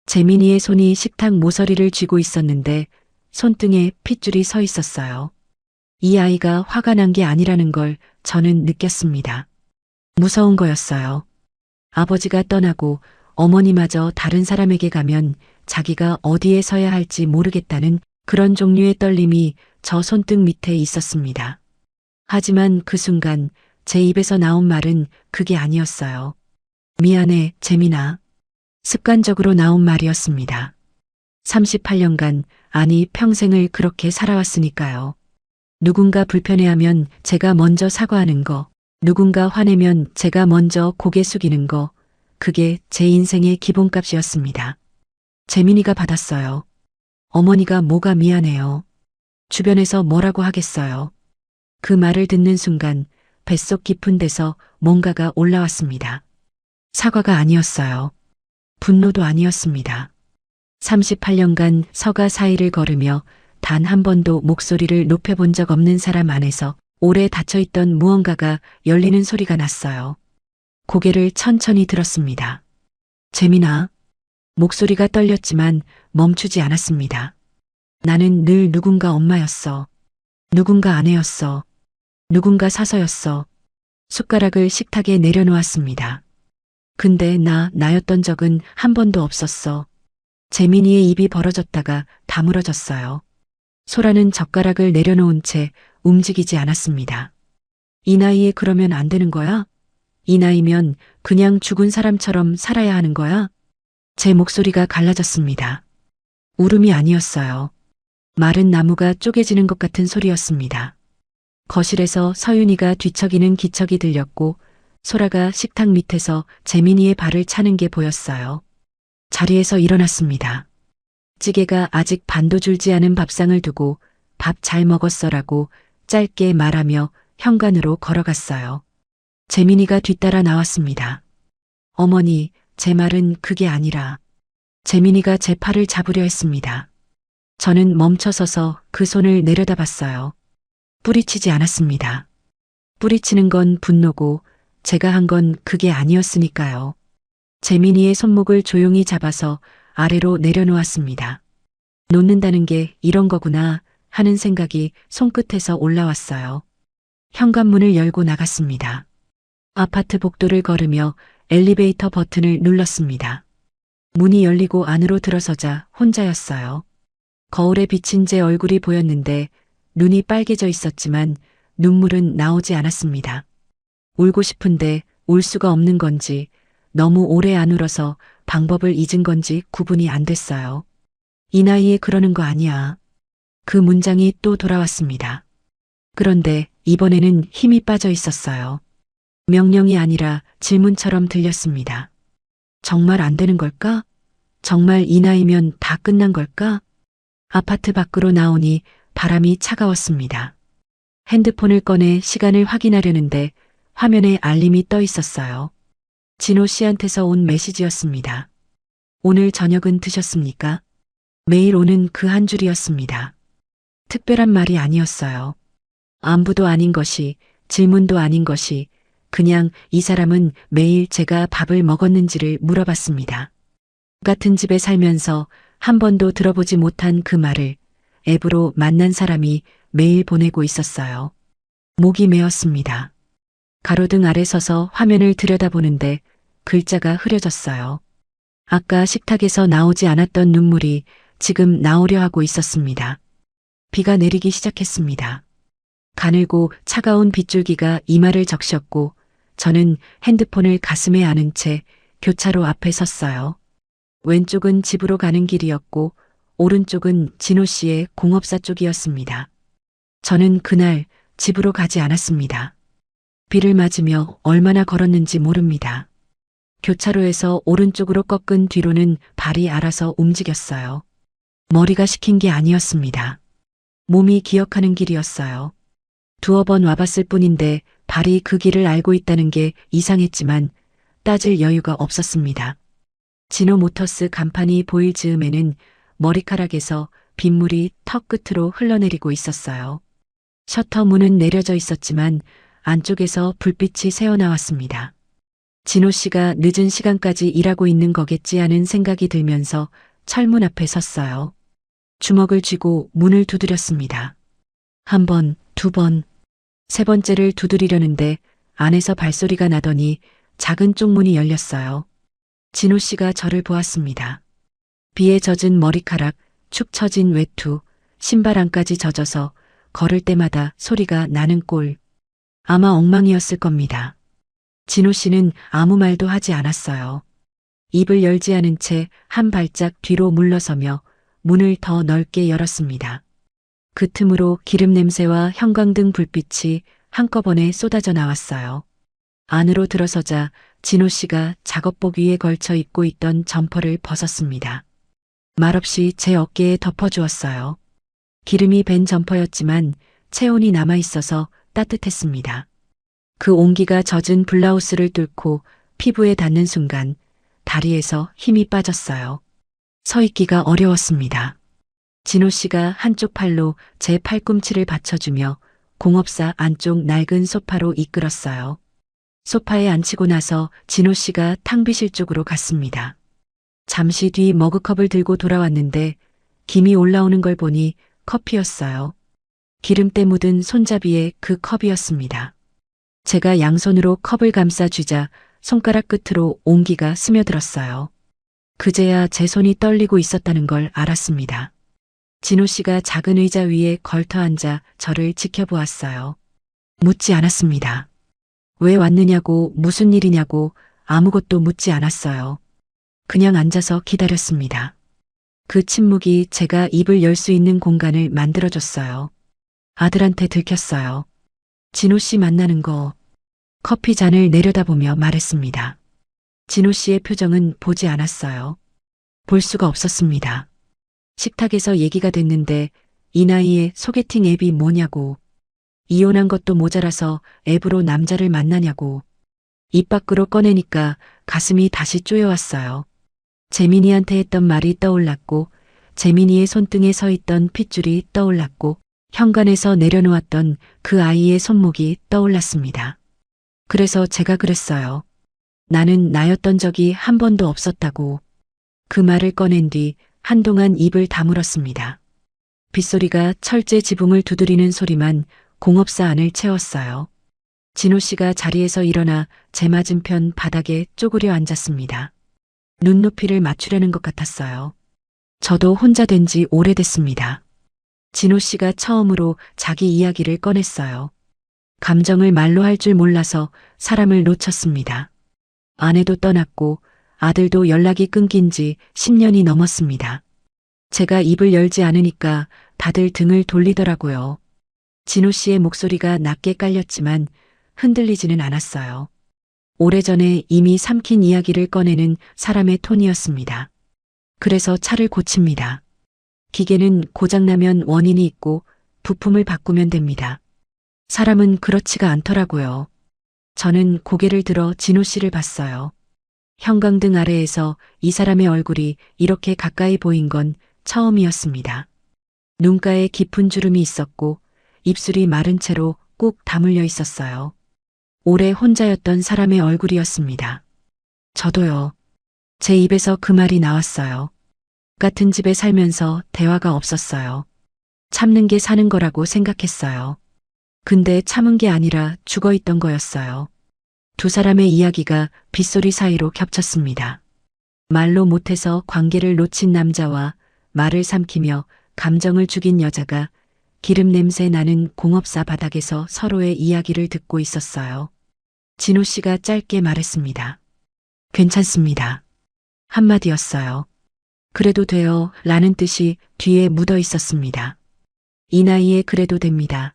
재민이의 손이 식탁 모서리를 쥐고 있었는데 손등에 핏줄이 서 있었어요. 이 아이가 화가 난 게 아니라는 걸 저는 느꼈습니다. 무서운 거였어요. 아버지가 떠나고 어머니마저 다른 사람에게 가면 자기가 어디에 서야 할지 모르겠다는 그런 종류의 떨림이 저 손등 밑에 있었습니다. 하지만 그 순간 제 입에서 나온 말은 그게 아니었어요. 미안해, 재민아. 습관적으로 나온 말이었습니다. 38년간, 아니 평생을 그렇게 살아왔으니까요. 누군가 불편해하면 제가 먼저 사과하는 거, 누군가 화내면 제가 먼저 고개 숙이는 거, 그게 제 인생의 기본값이었습니다. 재민이가 받았어요. 어머니가 뭐가 미안해요. 주변에서 뭐라고 하겠어요. 그 말을 듣는 순간 뱃속 깊은 데서 뭔가가 올라왔습니다. 사과가 아니었어요. 분노도 아니었습니다. 38년간 서가 사이를 걸으며 단 한 번도 목소리를 높여본 적 없는 사람 안에서 오래 닫혀있던 무언가가 열리는 소리가 났어요. 고개를 천천히 들었습니다. 재민아. 목소리가 떨렸지만 멈추지 않았습니다. 나는 늘 누군가 엄마였어. 누군가 아내였어. 누군가 사서였어. 숟가락을 식탁에 내려놓았습니다. 근데 나였던 적은 한 번도 없었어. 재민이의 입이 벌어졌다가 다물어졌어요. 소라는 젓가락을 내려놓은 채 움직이지 않았습니다. 이 나이에 그러면 안 되는 거야? 이 나이면 그냥 죽은 사람처럼 살아야 하는 거야? 제 목소리가 갈라졌습니다. 울음이 아니었어요. 마른 나무가 쪼개지는 것 같은 소리였습니다. 거실에서 서윤이가 뒤척이는 기척이 들렸고 소라가 식탁 밑에서 재민이의 발을 차는 게 보였어요. 자리에서 일어났습니다. 찌개가 아직 반도 줄지 않은 밥상을 두고 밥 잘 먹었어라고 짧게 말하며 현관으로 걸어갔어요. 재민이가 뒤따라 나왔습니다. 어머니, 제 말은 그게 아니라. 재민이가 제 팔을 잡으려 했습니다. 저는 멈춰서서 그 손을 내려다봤어요. 뿌리치지 않았습니다. 뿌리치는 건 분노고 제가 한 건 그게 아니었으니까요. 재민이의 손목을 조용히 잡아서 아래로 내려놓았습니다. 놓는다는 게 이런 거구나 하는 생각이 손끝에서 올라왔어요. 현관문을 열고 나갔습니다. 아파트 복도를 걸으며 엘리베이터 버튼을 눌렀습니다. 문이 열리고 안으로 들어서자 혼자였어요. 거울에 비친 제 얼굴이 보였는데 눈이 빨개져 있었지만 눈물은 나오지 않았습니다. 울고 싶은데 울 수가 없는 건지 너무 오래 안 울어서 방법을 잊은 건지 구분이 안 됐어요. 이 나이에 그러는 거 아니야. 그 문장이 또 돌아왔습니다. 그런데 이번에는 힘이 빠져 있었어요. 명령이 아니라 질문처럼 들렸습니다. 정말 안 되는 걸까? 정말 이 나이면 다 끝난 걸까? 아파트 밖으로 나오니 바람이 차가웠습니다. 핸드폰을 꺼내 시간을 확인하려는데 화면에 알림이 떠 있었어요. 진호 씨한테서 온 메시지였습니다. 오늘 저녁은 드셨습니까? 매일 오는 그 한 줄이었습니다. 특별한 말이 아니었어요. 안부도 아닌 것이, 질문도 아닌 것이, 그냥 이 사람은 매일 제가 밥을 먹었는지를 물어봤습니다. 같은 집에 살면서 한 번도 들어보지 못한 그 말을 앱으로 만난 사람이 매일 보내고 있었어요. 목이 메었습니다. 가로등 아래 서서 화면을 들여다보는데 글자가 흐려졌어요. 아까 식탁에서 나오지 않았던 눈물이 지금 나오려 하고 있었습니다. 비가 내리기 시작했습니다. 가늘고 차가운 빗줄기가 이마를 적셨고 저는 핸드폰을 가슴에 안은 채 교차로 앞에 섰어요. 왼쪽은 집으로 가는 길이었고 오른쪽은 진호 씨의 공업사 쪽이었습니다. 저는 그날 집으로 가지 않았습니다. 비를 맞으며 얼마나 걸었는지 모릅니다. 교차로에서 오른쪽으로 꺾은 뒤로는 발이 알아서 움직였어요. 머리가 시킨 게 아니었습니다. 몸이 기억하는 길이었어요. 두어 번 와봤을 뿐인데 발이 그 길을 알고 있다는 게 이상했지만 따질 여유가 없었습니다. 진호 모터스 간판이 보일 즈음에는 머리카락에서 빗물이 턱 끝으로 흘러내리고 있었어요. 셔터 문은 내려져 있었지만 안쪽에서 불빛이 새어나왔습니다. 진호 씨가 늦은 시간까지 일하고 있는 거겠지 하는 생각이 들면서 철문 앞에 섰어요. 주먹을 쥐고 문을 두드렸습니다. 한 번, 두 번, 세 번째를 두드리려는데 안에서 발소리가 나더니 작은 쪽문이 열렸어요. 진호 씨가 저를 보았습니다. 비에 젖은 머리카락, 축 처진 외투, 신발 안까지 젖어서 걸을 때마다 소리가 나는 꼴. 아마 엉망이었을 겁니다. 진호 씨는 아무 말도 하지 않았어요. 입을 열지 않은 채 한 발짝 뒤로 물러서며 문을 더 넓게 열었습니다. 그 틈으로 기름 냄새와 형광등 불빛이 한꺼번에 쏟아져 나왔어요. 안으로 들어서자 진호 씨가 작업복 위에 걸쳐 입고 있던 점퍼를 벗었습니다. 말없이 제 어깨에 덮어주었어요. 기름이 밴 점퍼였지만 체온이 남아 있어서 따뜻했습니다. 그 온기가 젖은 블라우스를 뚫고 피부에 닿는 순간 다리에서 힘이 빠졌어요. 서 있기가 어려웠습니다. 진호 씨가 한쪽 팔로 제 팔꿈치를 받쳐주며 공업사 안쪽 낡은 소파로 이끌었어요. 소파에 앉히고 나서 진호 씨가 탕비실 쪽으로 갔습니다. 잠시 뒤 머그컵을 들고 돌아왔는데 김이 올라오는 걸 보니 커피였어요. 기름때 묻은 손잡이에 그 컵이었습니다. 제가 양손으로 컵을 감싸쥐자 손가락 끝으로 온기가 스며들었어요. 그제야 제 손이 떨리고 있었다는 걸 알았습니다. 진호 씨가 작은 의자 위에 걸터 앉아 저를 지켜보았어요. 묻지 않았습니다. 왜 왔느냐고, 무슨 일이냐고 아무것도 묻지 않았어요. 그냥 앉아서 기다렸습니다. 그 침묵이 제가 입을 열 수 있는 공간을 만들어줬어요. 아들한테 들켰어요. 진호 씨 만나는 거. 커피 잔을 내려다보며 말했습니다. 진호 씨의 표정은 보지 않았어요. 볼 수가 없었습니다. 식탁에서 얘기가 됐는데 이 나이에 소개팅 앱이 뭐냐고. 이혼한 것도 모자라서 앱으로 남자를 만나냐고. 입 밖으로 꺼내니까 가슴이 다시 쪼여왔어요. 재민이한테 했던 말이 떠올랐고 재민이의 손등에 서 있던 핏줄이 떠올랐고 현관에서 내려놓았던 그 아이의 손목이 떠올랐습니다. 그래서 제가 그랬어요. 나는 나였던 적이 한 번도 없었다고. 그 말을 꺼낸 뒤 한동안 입을 다물었습니다. 빗소리가 철제 지붕을 두드리는 소리만 공업사 안을 채웠어요. 진호 씨가 자리에서 일어나 제 맞은편 바닥에 쪼그려 앉았습니다. 눈높이를 맞추려는 것 같았어요. 저도 혼자 된 지 오래됐습니다. 진호 씨가 처음으로 자기 이야기를 꺼냈어요. 감정을 말로 할 줄 몰라서 사람을 놓쳤습니다. 아내도 떠났고 아들도 연락이 끊긴 지 10년이 넘었습니다. 제가 입을 열지 않으니까 다들 등을 돌리더라고요. 진호 씨의 목소리가 낮게 깔렸지만 흔들리지는 않았어요. 오래전에 이미 삼킨 이야기를 꺼내는 사람의 톤이었습니다. 그래서 차를 고칩니다. 기계는 고장나면 원인이 있고 부품을 바꾸면 됩니다. 사람은 그렇지가 않더라고요. 저는 고개를 들어 진호 씨를 봤어요. 형광등 아래에서 이 사람의 얼굴이 이렇게 가까이 보인 건 처음이었습니다. 눈가에 깊은 주름이 있었고 입술이 마른 채로 꾹 다물려 있었어요. 오래 혼자였던 사람의 얼굴이었습니다. 저도요. 제 입에서 그 말이 나왔어요. 같은 집에 살면서 대화가 없었어요. 참는 게 사는 거라고 생각했어요. 근데 참은 게 아니라 죽어 있던 거였어요. 두 사람의 이야기가 빗소리 사이로 겹쳤습니다. 말로 못해서 관계를 놓친 남자와 말을 삼키며 감정을 죽인 여자가 기름 냄새 나는 공업사 바닥에서 서로의 이야기를 듣고 있었어요. 진호 씨가 짧게 말했습니다. 괜찮습니다. 한마디였어요. 그래도 돼요 라는 뜻이 뒤에 묻어 있었습니다. 이 나이에 그래도 됩니다.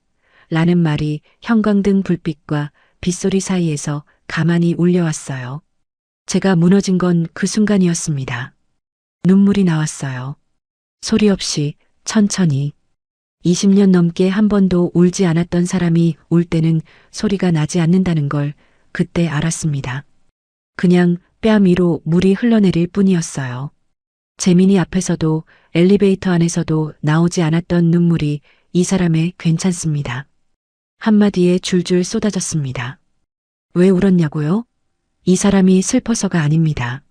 라는 말이 형광등 불빛과 빗소리 사이에서 가만히 울려왔어요. 제가 무너진 건 그 순간이었습니다. 눈물이 나왔어요. 소리 없이 천천히. 20년 넘게 한 번도 울지 않았던 사람이 울 때는 소리가 나지 않는다는 걸 그때 알았습니다. 그냥 뺨 위로 물이 흘러내릴 뿐이었어요. 재민이 앞에서도 엘리베이터 안에서도 나오지 않았던 눈물이 이 사람의 괜찮습니다. 한마디에 줄줄 쏟아졌습니다. 왜 울었냐고요? 이 사람이 슬퍼서가 아닙니다.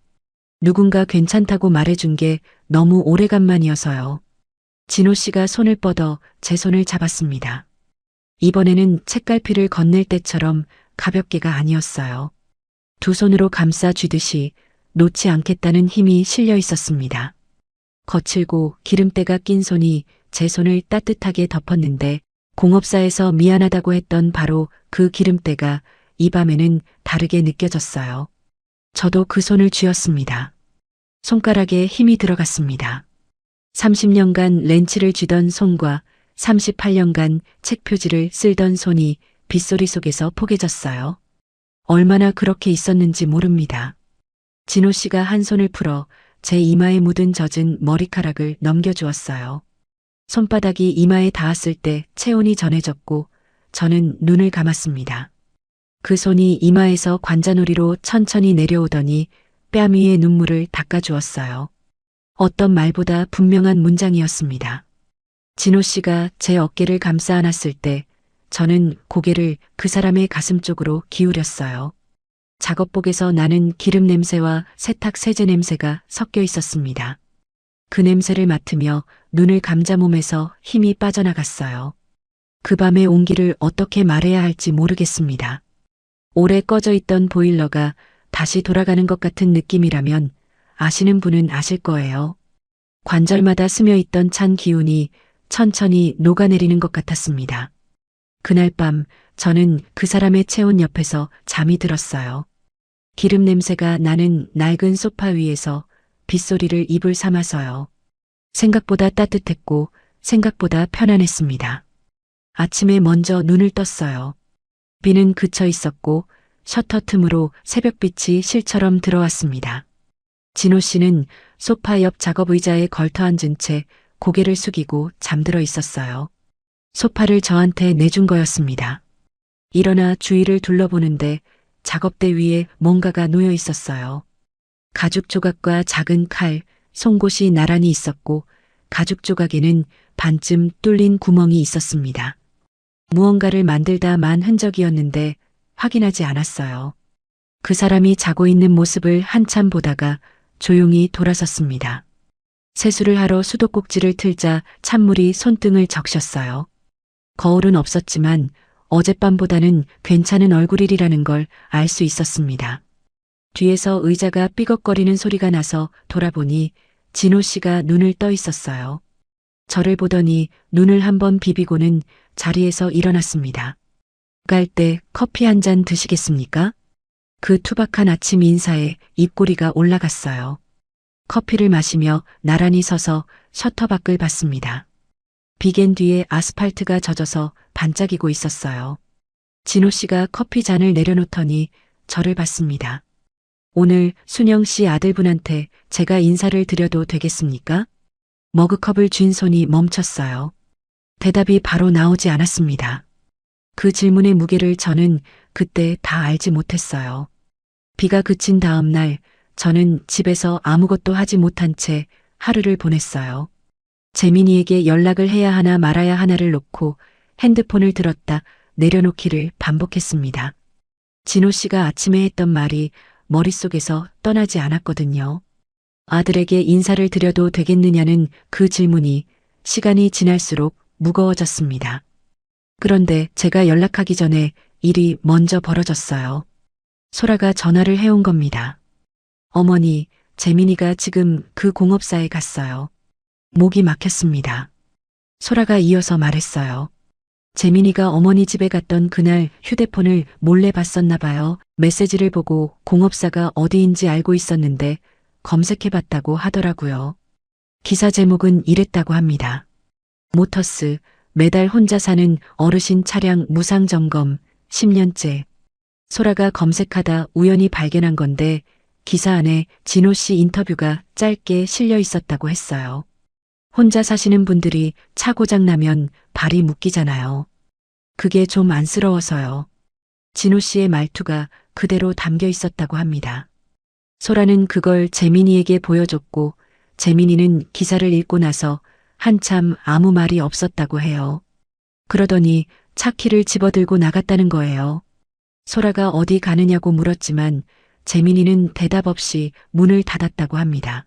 누군가 괜찮다고 말해준 게 너무 오래간만이어서요. 진호 씨가 손을 뻗어 제 손을 잡았습니다. 이번에는 책갈피를 건넬 때처럼 가볍게가 아니었어요. 두 손으로 감싸 쥐듯이 놓지 않겠다는 힘이 실려 있었습니다. 거칠고 기름때가 낀 손이 제 손을 따뜻하게 덮었는데 공업사에서 미안하다고 했던 바로 그 기름때가 이 밤에는 다르게 느껴졌어요. 저도 그 손을 쥐었습니다. 손가락에 힘이 들어갔습니다. 30년간 렌치를 쥐던 손과 38년간 책 표지를 쓸던 손이 빗소리 속에서 포개졌어요. 얼마나 그렇게 있었는지 모릅니다. 진호 씨가 한 손을 풀어 제 이마에 묻은 젖은 머리카락을 넘겨주었어요. 손바닥이 이마에 닿았을 때 체온이 전해졌고 저는 눈을 감았습니다. 그 손이 이마에서 관자놀이로 천천히 내려오더니 뺨 위에 눈물을 닦아주었어요. 어떤 말보다 분명한 문장이었습니다. 진호 씨가 제 어깨를 감싸 안았을 때 저는 고개를 그 사람의 가슴 쪽으로 기울였어요. 작업복에서 나는 기름 냄새와 세탁 세제 냄새가 섞여 있었습니다. 그 냄새를 맡으며 눈을 감자 몸에서 힘이 빠져나갔어요. 그 밤의 온기를 어떻게 말해야 할지 모르겠습니다. 오래 꺼져 있던 보일러가 다시 돌아가는 것 같은 느낌이라면 아시는 분은 아실 거예요. 관절마다 스며 있던 찬 기운이 천천히 녹아내리는 것 같았습니다. 그날 밤 저는 그 사람의 체온 옆에서 잠이 들었어요. 기름 냄새가 나는 낡은 소파 위에서 빗소리를 입을 삼아서요. 생각보다 따뜻했고 생각보다 편안했습니다. 아침에 먼저 눈을 떴어요. 비는 그쳐 있었고 셔터 틈으로 새벽빛이 실처럼 들어왔습니다. 진호 씨는 소파 옆 작업 의자에 걸터 앉은 채 고개를 숙이고 잠들어 있었어요. 소파를 저한테 내준 거였습니다. 일어나 주위를 둘러보는데 작업대 위에 뭔가가 놓여 있었어요. 가죽 조각과 작은 칼, 송곳이 나란히 있었고 가죽 조각에는 반쯤 뚫린 구멍이 있었습니다. 무언가를 만들다 만 흔적이었는데 확인하지 않았어요. 그 사람이 자고 있는 모습을 한참 보다가 조용히 돌아섰습니다. 세수를 하러 수도꼭지를 틀자 찬물이 손등을 적셨어요. 거울은 없었지만 어젯밤보다는 괜찮은 얼굴이라는 걸 알 수 있었습니다. 뒤에서 의자가 삐걱거리는 소리가 나서 돌아보니 진호 씨가 눈을 떠 있었어요. 저를 보더니 눈을 한번 비비고는 자리에서 일어났습니다. 갈 때 커피 한 잔 드시겠습니까? 그 투박한 아침 인사에 입꼬리가 올라갔어요. 커피를 마시며 나란히 서서 셔터 밖을 봤습니다. 비갠 뒤에 아스팔트가 젖어서 반짝이고 있었어요. 진호 씨가 커피 잔을 내려놓더니 저를 봤습니다. 오늘 순영 씨 아들분한테 제가 인사를 드려도 되겠습니까? 머그컵을 쥔 손이 멈췄어요. 대답이 바로 나오지 않았습니다. 그 질문의 무게를 저는 그때 다 알지 못했어요. 비가 그친 다음 날 저는 집에서 아무것도 하지 못한 채 하루를 보냈어요. 재민이에게 연락을 해야 하나 말아야 하나를 놓고 핸드폰을 들었다 내려놓기를 반복했습니다. 진호 씨가 아침에 했던 말이 머릿속에서 떠나지 않았거든요. 아들에게 인사를 드려도 되겠느냐는 그 질문이 시간이 지날수록 무거워졌습니다. 그런데 제가 연락하기 전에 일이 먼저 벌어졌어요. 소라가 전화를 해온 겁니다. 어머니, 재민이가 지금 그 공업사에 갔어요. 목이 막혔습니다. 소라가 이어서 말했어요. 재민이가 어머니 집에 갔던 그날 휴대폰을 몰래 봤었나 봐요. 메시지를 보고 공업사가 어디인지 알고 있었는데 검색해봤다고 하더라고요. 기사 제목은 이랬다고 합니다. 모터스, 매달 혼자 사는 어르신 차량 무상 점검 10년째. 소라가 검색하다 우연히 발견한 건데 기사 안에 진호 씨 인터뷰가 짧게 실려 있었다고 했어요. 혼자 사시는 분들이 차 고장 나면 발이 묶이잖아요. 그게 좀 안쓰러워서요. 진호 씨의 말투가 그대로 담겨 있었다고 합니다. 소라는 그걸 재민이에게 보여줬고 재민이는 기사를 읽고 나서 한참 아무 말이 없었다고 해요. 그러더니 차 키를 집어들고 나갔다는 거예요. 소라가 어디 가느냐고 물었지만 재민이는 대답 없이 문을 닫았다고 합니다.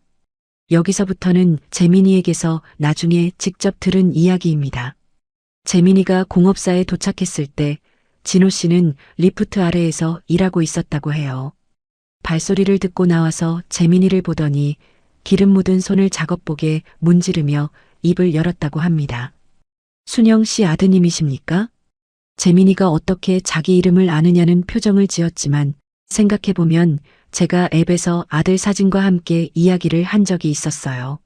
여기서부터는 재민이에게서 나중에 직접 들은 이야기입니다. 재민이가 공업사에 도착했을 때 진호 씨는 리프트 아래에서 일하고 있었다고 해요. 발소리를 듣고 나와서 재민이를 보더니 기름 묻은 손을 작업복에 문지르며 입을 열었다고 합니다. 순영 씨 아드님이십니까? 재민이가 어떻게 자기 이름을 아느냐는 표정을 지었지만 생각해보면 제가 앱에서 아들 사진과 함께 이야기를 한 적이 있었어요.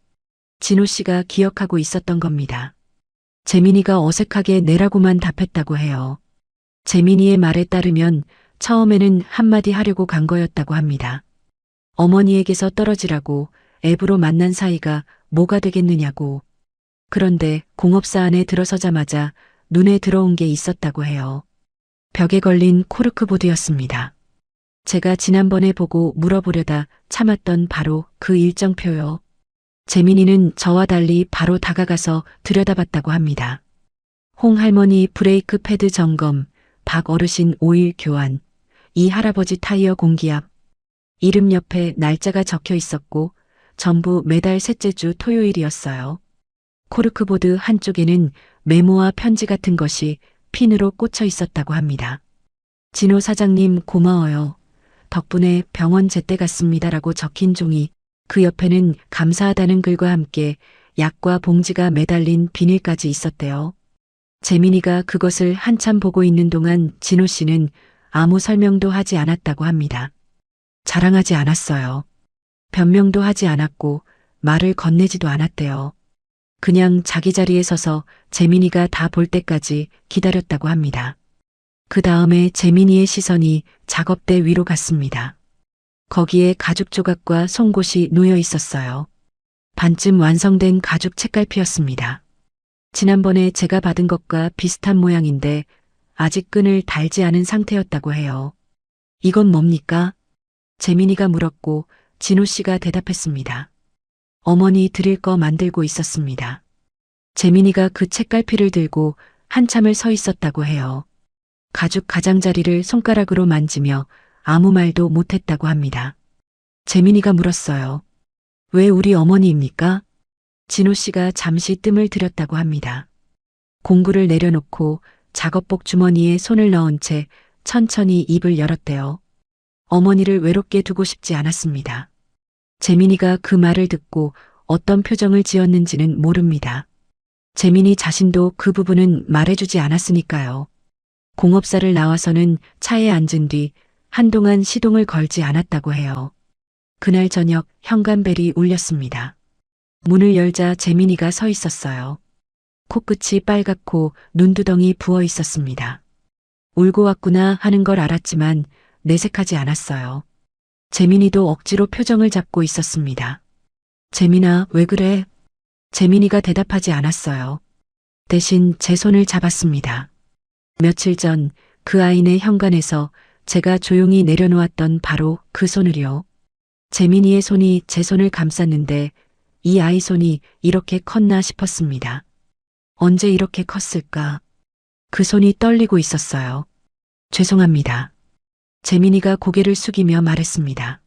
진호 씨가 기억하고 있었던 겁니다. 재민이가 어색하게 네라고만 답했다고 해요. 재민이의 말에 따르면 처음에는 한마디 하려고 간 거였다고 합니다. 어머니에게서 떨어지라고 앱으로 만난 사이가 뭐가 되겠느냐고. 그런데 공업사 안에 들어서자마자 눈에 들어온 게 있었다고 해요. 벽에 걸린 코르크보드였습니다. 제가 지난번에 보고 물어보려다 참았던 바로 그 일정표요. 재민이는 저와 달리 바로 다가가서 들여다봤다고 합니다. 홍 할머니 브레이크 패드 점검, 박 어르신 오일 교환, 이 할아버지 타이어 공기압, 이름 옆에 날짜가 적혀 있었고 전부 매달 셋째 주 토요일이었어요. 코르크보드 한쪽에는 메모와 편지 같은 것이 핀으로 꽂혀 있었다고 합니다. 진호 사장님 고마워요. 덕분에 병원 제때 갔습니다라고 적힌 종이, 그 옆에는 감사하다는 글과 함께 약과 봉지가 매달린 비닐까지 있었대요. 재민이가 그것을 한참 보고 있는 동안 진호 씨는 아무 설명도 하지 않았다고 합니다. 자랑하지 않았어요. 변명도 하지 않았고 말을 건네지도 않았대요. 그냥 자기 자리에 서서 재민이가 다 볼 때까지 기다렸다고 합니다. 그 다음에 재민이의 시선이 작업대 위로 갔습니다. 거기에 가죽 조각과 송곳이 놓여 있었어요. 반쯤 완성된 가죽 책갈피였습니다. 지난번에 제가 받은 것과 비슷한 모양인데 아직 끈을 달지 않은 상태였다고 해요. 이건 뭡니까? 재민이가 물었고 진호 씨가 대답했습니다. 어머니 드릴 거 만들고 있었습니다. 재민이가 그 책갈피를 들고 한참을 서 있었다고 해요. 가죽 가장자리를 손가락으로 만지며 아무 말도 못했다고 합니다. 재민이가 물었어요. 왜 우리 어머니입니까? 진호 씨가 잠시 뜸을 들였다고 합니다. 공구를 내려놓고 작업복 주머니에 손을 넣은 채 천천히 입을 열었대요. 어머니를 외롭게 두고 싶지 않았습니다. 재민이가 그 말을 듣고 어떤 표정을 지었는지는 모릅니다. 재민이 자신도 그 부분은 말해주지 않았으니까요. 공업사를 나와서는 차에 앉은 뒤 한동안 시동을 걸지 않았다고 해요. 그날 저녁 현관벨이 울렸습니다. 문을 열자 재민이가 서 있었어요. 코끝이 빨갛고 눈두덩이 부어 있었습니다. 울고 왔구나 하는 걸 알았지만 내색하지 않았어요. 재민이도 억지로 표정을 잡고 있었습니다. 재민아, 왜 그래? 재민이가 대답하지 않았어요. 대신 제 손을 잡았습니다. 며칠 전 그 아이네 현관에서 제가 조용히 내려놓았던 바로 그 손을요. 재민이의 손이 제 손을 감쌌는데 이 아이 손이 이렇게 컸나 싶었습니다. 언제 이렇게 컸을까? 그 손이 떨리고 있었어요. 죄송합니다. 재민이가 고개를 숙이며 말했습니다.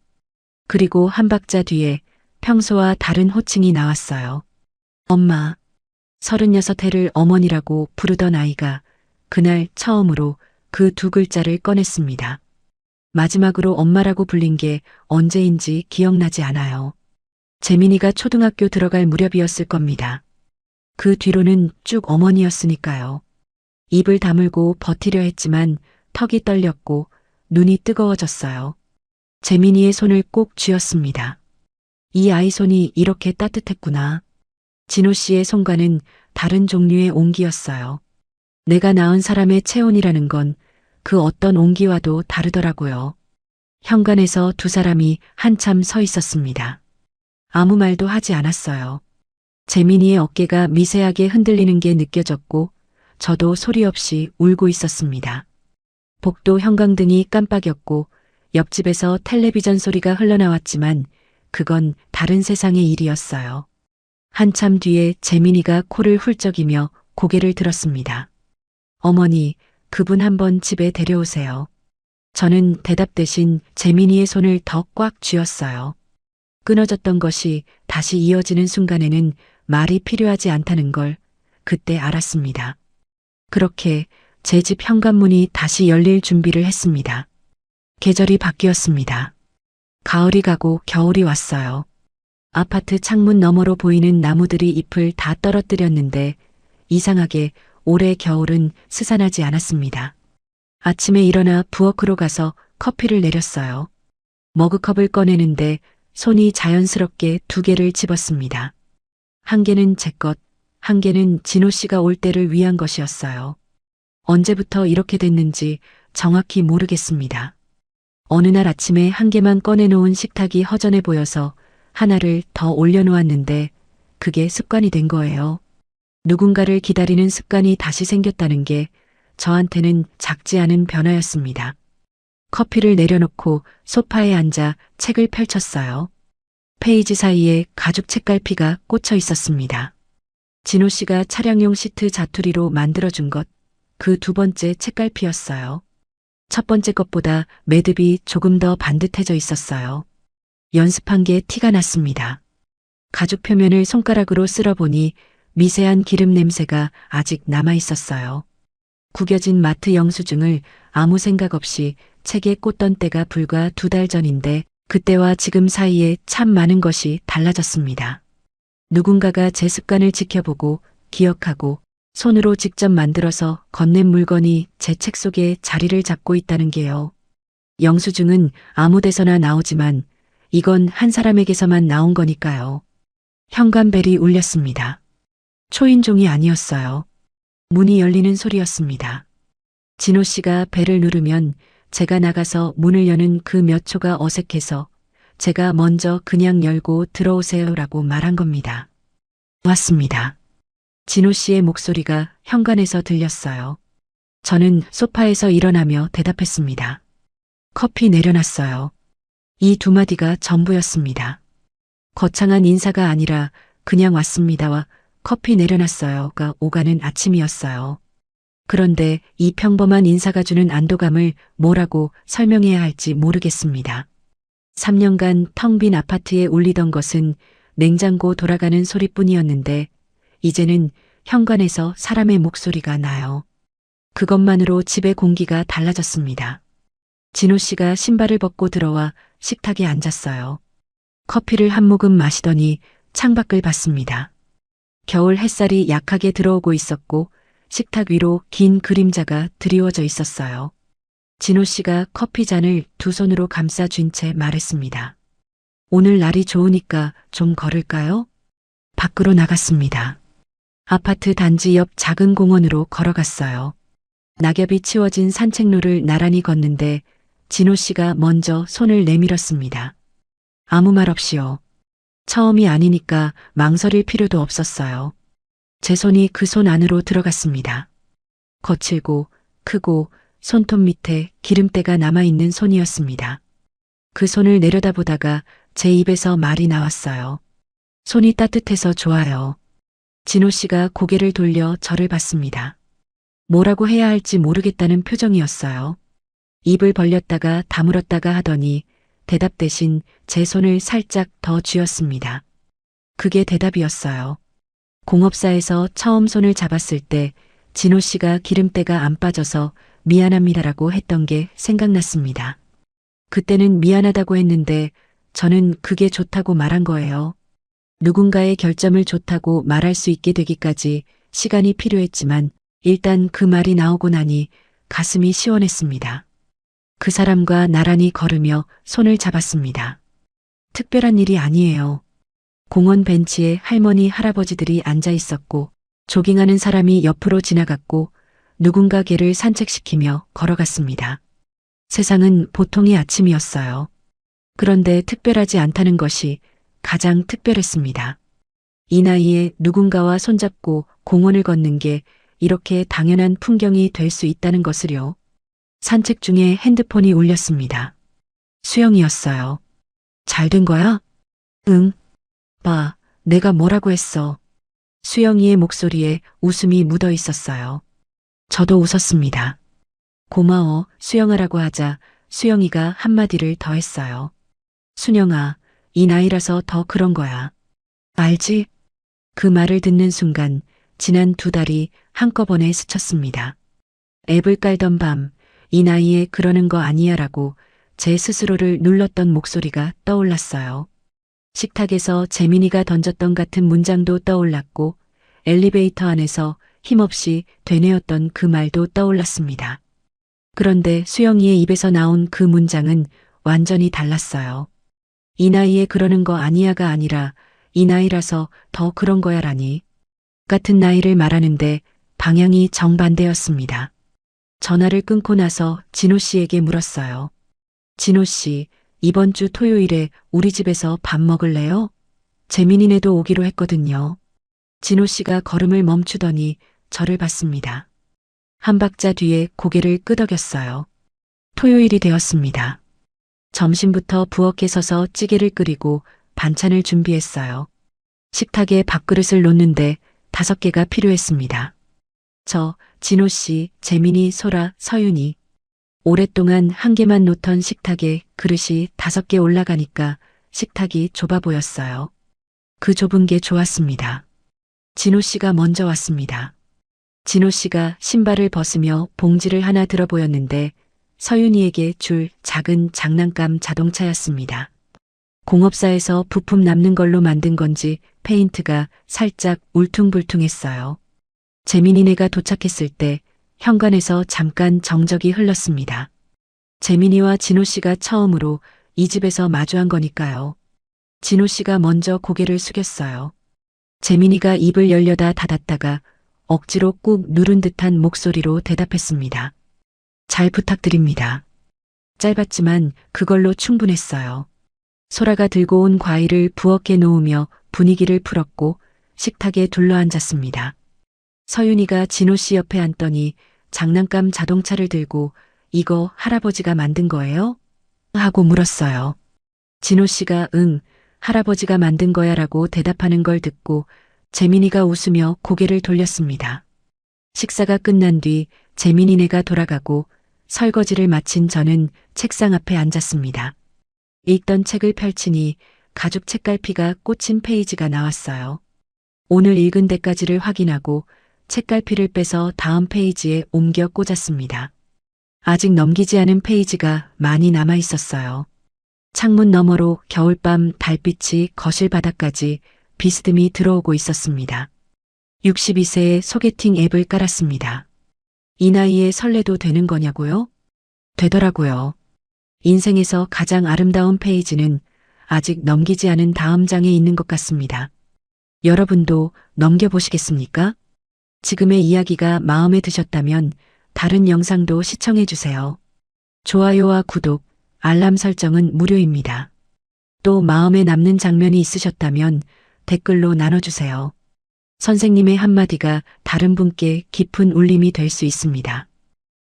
그리고 한 박자 뒤에 평소와 다른 호칭이 나왔어요. 엄마. 36해를 어머니라고 부르던 아이가 그날 처음으로 그 두 글자를 꺼냈습니다. 마지막으로 엄마라고 불린 게 언제인지 기억나지 않아요. 재민이가 초등학교 들어갈 무렵이었을 겁니다. 그 뒤로는 쭉 어머니였으니까요. 입을 다물고 버티려 했지만 턱이 떨렸고 눈이 뜨거워졌어요. 재민이의 손을 꼭 쥐었습니다. 이 아이 손이 이렇게 따뜻했구나. 진호 씨의 손과는 다른 종류의 온기였어요. 내가 낳은 사람의 체온이라는 건 그 어떤 온기와도 다르더라고요. 현관에서 두 사람이 한참 서 있었습니다. 아무 말도 하지 않았어요. 재민이의 어깨가 미세하게 흔들리는 게 느껴졌고 저도 소리 없이 울고 있었습니다. 복도 형광등이 깜빡였고 옆집에서 텔레비전 소리가 흘러나왔지만 그건 다른 세상의 일이었어요. 한참 뒤에 재민이가 코를 훌쩍이며 고개를 들었습니다. 어머니, 그분 한번 집에 데려오세요. 저는 대답 대신 재민이의 손을 더 꽉 쥐었어요. 끊어졌던 것이 다시 이어지는 순간에는 말이 필요하지 않다는 걸 그때 알았습니다. 그렇게 제 집 현관문이 다시 열릴 준비를 했습니다. 계절이 바뀌었습니다. 가을이 가고 겨울이 왔어요. 아파트 창문 너머로 보이는 나무들이 잎을 다 떨어뜨렸는데 이상하게 올해 겨울은 스산하지 않았습니다. 아침에 일어나 부엌으로 가서 커피를 내렸어요. 머그컵을 꺼내는데 손이 자연스럽게 두 개를 집었습니다. 한 개는 제 것, 한 개는 진호 씨가 올 때를 위한 것이었어요. 언제부터 이렇게 됐는지 정확히 모르겠습니다. 어느 날 아침에 한 개만 꺼내놓은 식탁이 허전해 보여서 하나를 더 올려놓았는데 그게 습관이 된 거예요. 누군가를 기다리는 습관이 다시 생겼다는 게 저한테는 작지 않은 변화였습니다. 커피를 내려놓고 소파에 앉아 책을 펼쳤어요. 페이지 사이에 가죽 책갈피가 꽂혀 있었습니다. 진호 씨가 차량용 시트 자투리로 만들어준 것, 그 두 번째 책갈피였어요. 첫 번째 것보다 매듭이 조금 더 반듯해져 있었어요. 연습한 게 티가 났습니다. 가죽 표면을 손가락으로 쓸어보니 미세한 기름 냄새가 아직 남아 있었어요. 구겨진 마트 영수증을 아무 생각 없이 책에 꽂던 때가 불과 2달 전인데 그때와 지금 사이에 참 많은 것이 달라졌습니다. 누군가가 제 습관을 지켜보고 기억하고 손으로 직접 만들어서 건넨 물건이 제 책 속에 자리를 잡고 있다는 게요. 영수증은 아무 데서나 나오지만 이건 한 사람에게서만 나온 거니까요. 현관벨이 울렸습니다. 초인종이 아니었어요. 문이 열리는 소리였습니다. 진호 씨가 벨을 누르면 제가 나가서 문을 여는 그 몇 초가 어색해서 제가 먼저 그냥 열고 들어오세요라고 말한 겁니다. 왔습니다. 진호 씨의 목소리가 현관에서 들렸어요. 저는 소파에서 일어나며 대답했습니다. 커피 내려놨어요. 이 두 마디가 전부였습니다. 거창한 인사가 아니라 그냥 왔습니다와 커피 내려놨어요가 오가는 아침이었어요. 그런데 이 평범한 인사가 주는 안도감을 뭐라고 설명해야 할지 모르겠습니다. 3년간 텅 빈 아파트에 울리던 것은 냉장고 돌아가는 소리뿐이었는데 이제는 현관에서 사람의 목소리가 나요. 그것만으로 집의 공기가 달라졌습니다. 진호 씨가 신발을 벗고 들어와 식탁에 앉았어요. 커피를 한 모금 마시더니 창밖을 봤습니다. 겨울 햇살이 약하게 들어오고 있었고 식탁 위로 긴 그림자가 드리워져 있었어요. 진호 씨가 커피 잔을 두 손으로 감싸 쥔 채 말했습니다. 오늘 날이 좋으니까 좀 걸을까요? 밖으로 나갔습니다. 아파트 단지 옆 작은 공원으로 걸어갔어요. 낙엽이 치워진 산책로를 나란히 걷는데 진호 씨가 먼저 손을 내밀었습니다. 아무 말 없이요. 처음이 아니니까 망설일 필요도 없었어요. 제 손이 그 손 안으로 들어갔습니다. 거칠고 크고 손톱 밑에 기름때가 남아있는 손이었습니다. 그 손을 내려다보다가 제 입에서 말이 나왔어요. 손이 따뜻해서 좋아요. 진호 씨가 고개를 돌려 저를 봤습니다. 뭐라고 해야 할지 모르겠다는 표정이었어요. 입을 벌렸다가 다물었다가 하더니 대답 대신 제 손을 살짝 더 쥐었습니다. 그게 대답이었어요. 공업사에서 처음 손을 잡았을 때 진호 씨가 기름때가 안 빠져서 미안합니다라고 했던 게 생각났습니다. 그때는 미안하다고 했는데 저는 그게 좋다고 말한 거예요. 누군가의 결점을 좋다고 말할 수 있게 되기까지 시간이 필요했지만 일단 그 말이 나오고 나니 가슴이 시원했습니다. 그 사람과 나란히 걸으며 손을 잡았습니다. 특별한 일이 아니에요. 공원 벤치에 할머니, 할아버지들이 앉아 있었고 조깅하는 사람이 옆으로 지나갔고 누군가 개를 산책시키며 걸어갔습니다. 세상은 보통의 아침이었어요. 그런데 특별하지 않다는 것이 가장 특별했습니다. 이 나이에 누군가와 손잡고 공원을 걷는 게 이렇게 당연한 풍경이 될 수 있다는 것을요. 산책 중에 핸드폰이 울렸습니다. 수영이었어요. 잘 된 거야? 응. 봐, 내가 뭐라고 했어. 수영이의 목소리에 웃음이 묻어 있었어요. 저도 웃었습니다. 고마워, 수영하라고 하자 수영이가 한마디를 더 했어요. 순영아, 이 나이라서 더 그런 거야. 알지? 그 말을 듣는 순간 지난 2달이 한꺼번에 스쳤습니다. 앱을 깔던 밤, 이 나이에 그러는 거 아니야 라고 제 스스로를 눌렀던 목소리가 떠올랐어요. 식탁에서 재민이가 던졌던 같은 문장도 떠올랐고 엘리베이터 안에서 힘없이 되뇌었던 그 말도 떠올랐습니다. 그런데 수영이의 입에서 나온 그 문장은 완전히 달랐어요. 이 나이에 그러는 거 아니야가 아니라 이 나이라서 더 그런 거야라니. 같은 나이를 말하는데 방향이 정반대였습니다. 전화를 끊고 나서 진호 씨에게 물었어요. 진호 씨, 이번 주 토요일에 우리 집에서 밥 먹을래요? 재민이네도 오기로 했거든요. 진호 씨가 걸음을 멈추더니 저를 봤습니다. 한 박자 뒤에 고개를 끄덕였어요. 토요일이 되었습니다. 점심부터 부엌에 서서 찌개를 끓이고 반찬을 준비했어요. 식탁에 밥그릇을 놓는데 5개가 필요했습니다. 저, 진호 씨, 재민이, 소라, 서윤이. 오랫동안 한 개만 놓던 식탁에 그릇이 5개 올라가니까 식탁이 좁아 보였어요. 그 좁은 게 좋았습니다. 진호 씨가 먼저 왔습니다. 진호 씨가 신발을 벗으며 봉지를 하나 들어 보였는데 서윤이에게 줄 작은 장난감 자동차였습니다. 공업사에서 부품 남는 걸로 만든 건지 페인트가 살짝 울퉁불퉁했어요. 재민이네가 도착했을 때 현관에서 잠깐 정적이 흘렀습니다. 재민이와 진호 씨가 처음으로 이 집에서 마주한 거니까요. 진호 씨가 먼저 고개를 숙였어요. 재민이가 입을 열려다 닫았다가 억지로 꾹 누른 듯한 목소리로 대답했습니다. 잘 부탁드립니다. 짧았지만 그걸로 충분했어요. 소라가 들고 온 과일을 부엌에 놓으며 분위기를 풀었고 식탁에 둘러앉았습니다. 서윤이가 진호 씨 옆에 앉더니 장난감 자동차를 들고 이거 할아버지가 만든 거예요? 하고 물었어요. 진호 씨가 응, 할아버지가 만든 거야 라고 대답하는 걸 듣고 재민이가 웃으며 고개를 돌렸습니다. 식사가 끝난 뒤 재민이네가 돌아가고 설거지를 마친 저는 책상 앞에 앉았습니다. 읽던 책을 펼치니 가죽 책갈피가 꽂힌 페이지가 나왔어요. 오늘 읽은 데까지를 확인하고 책갈피를 빼서 다음 페이지에 옮겨 꽂았습니다. 아직 넘기지 않은 페이지가 많이 남아 있었어요. 창문 너머로 겨울밤 달빛이 거실 바닥까지 비스듬히 들어오고 있었습니다. 62세에 소개팅 앱을 깔았습니다. 이 나이에 설레도 되는 거냐고요? 되더라고요. 인생에서 가장 아름다운 페이지는 아직 넘기지 않은 다음 장에 있는 것 같습니다. 여러분도 넘겨보시겠습니까? 지금의 이야기가 마음에 드셨다면 다른 영상도 시청해주세요. 좋아요와 구독, 알람 설정은 무료입니다. 또 마음에 남는 장면이 있으셨다면 댓글로 나눠주세요. 선생님의 한마디가 다른 분께 깊은 울림이 될 수 있습니다.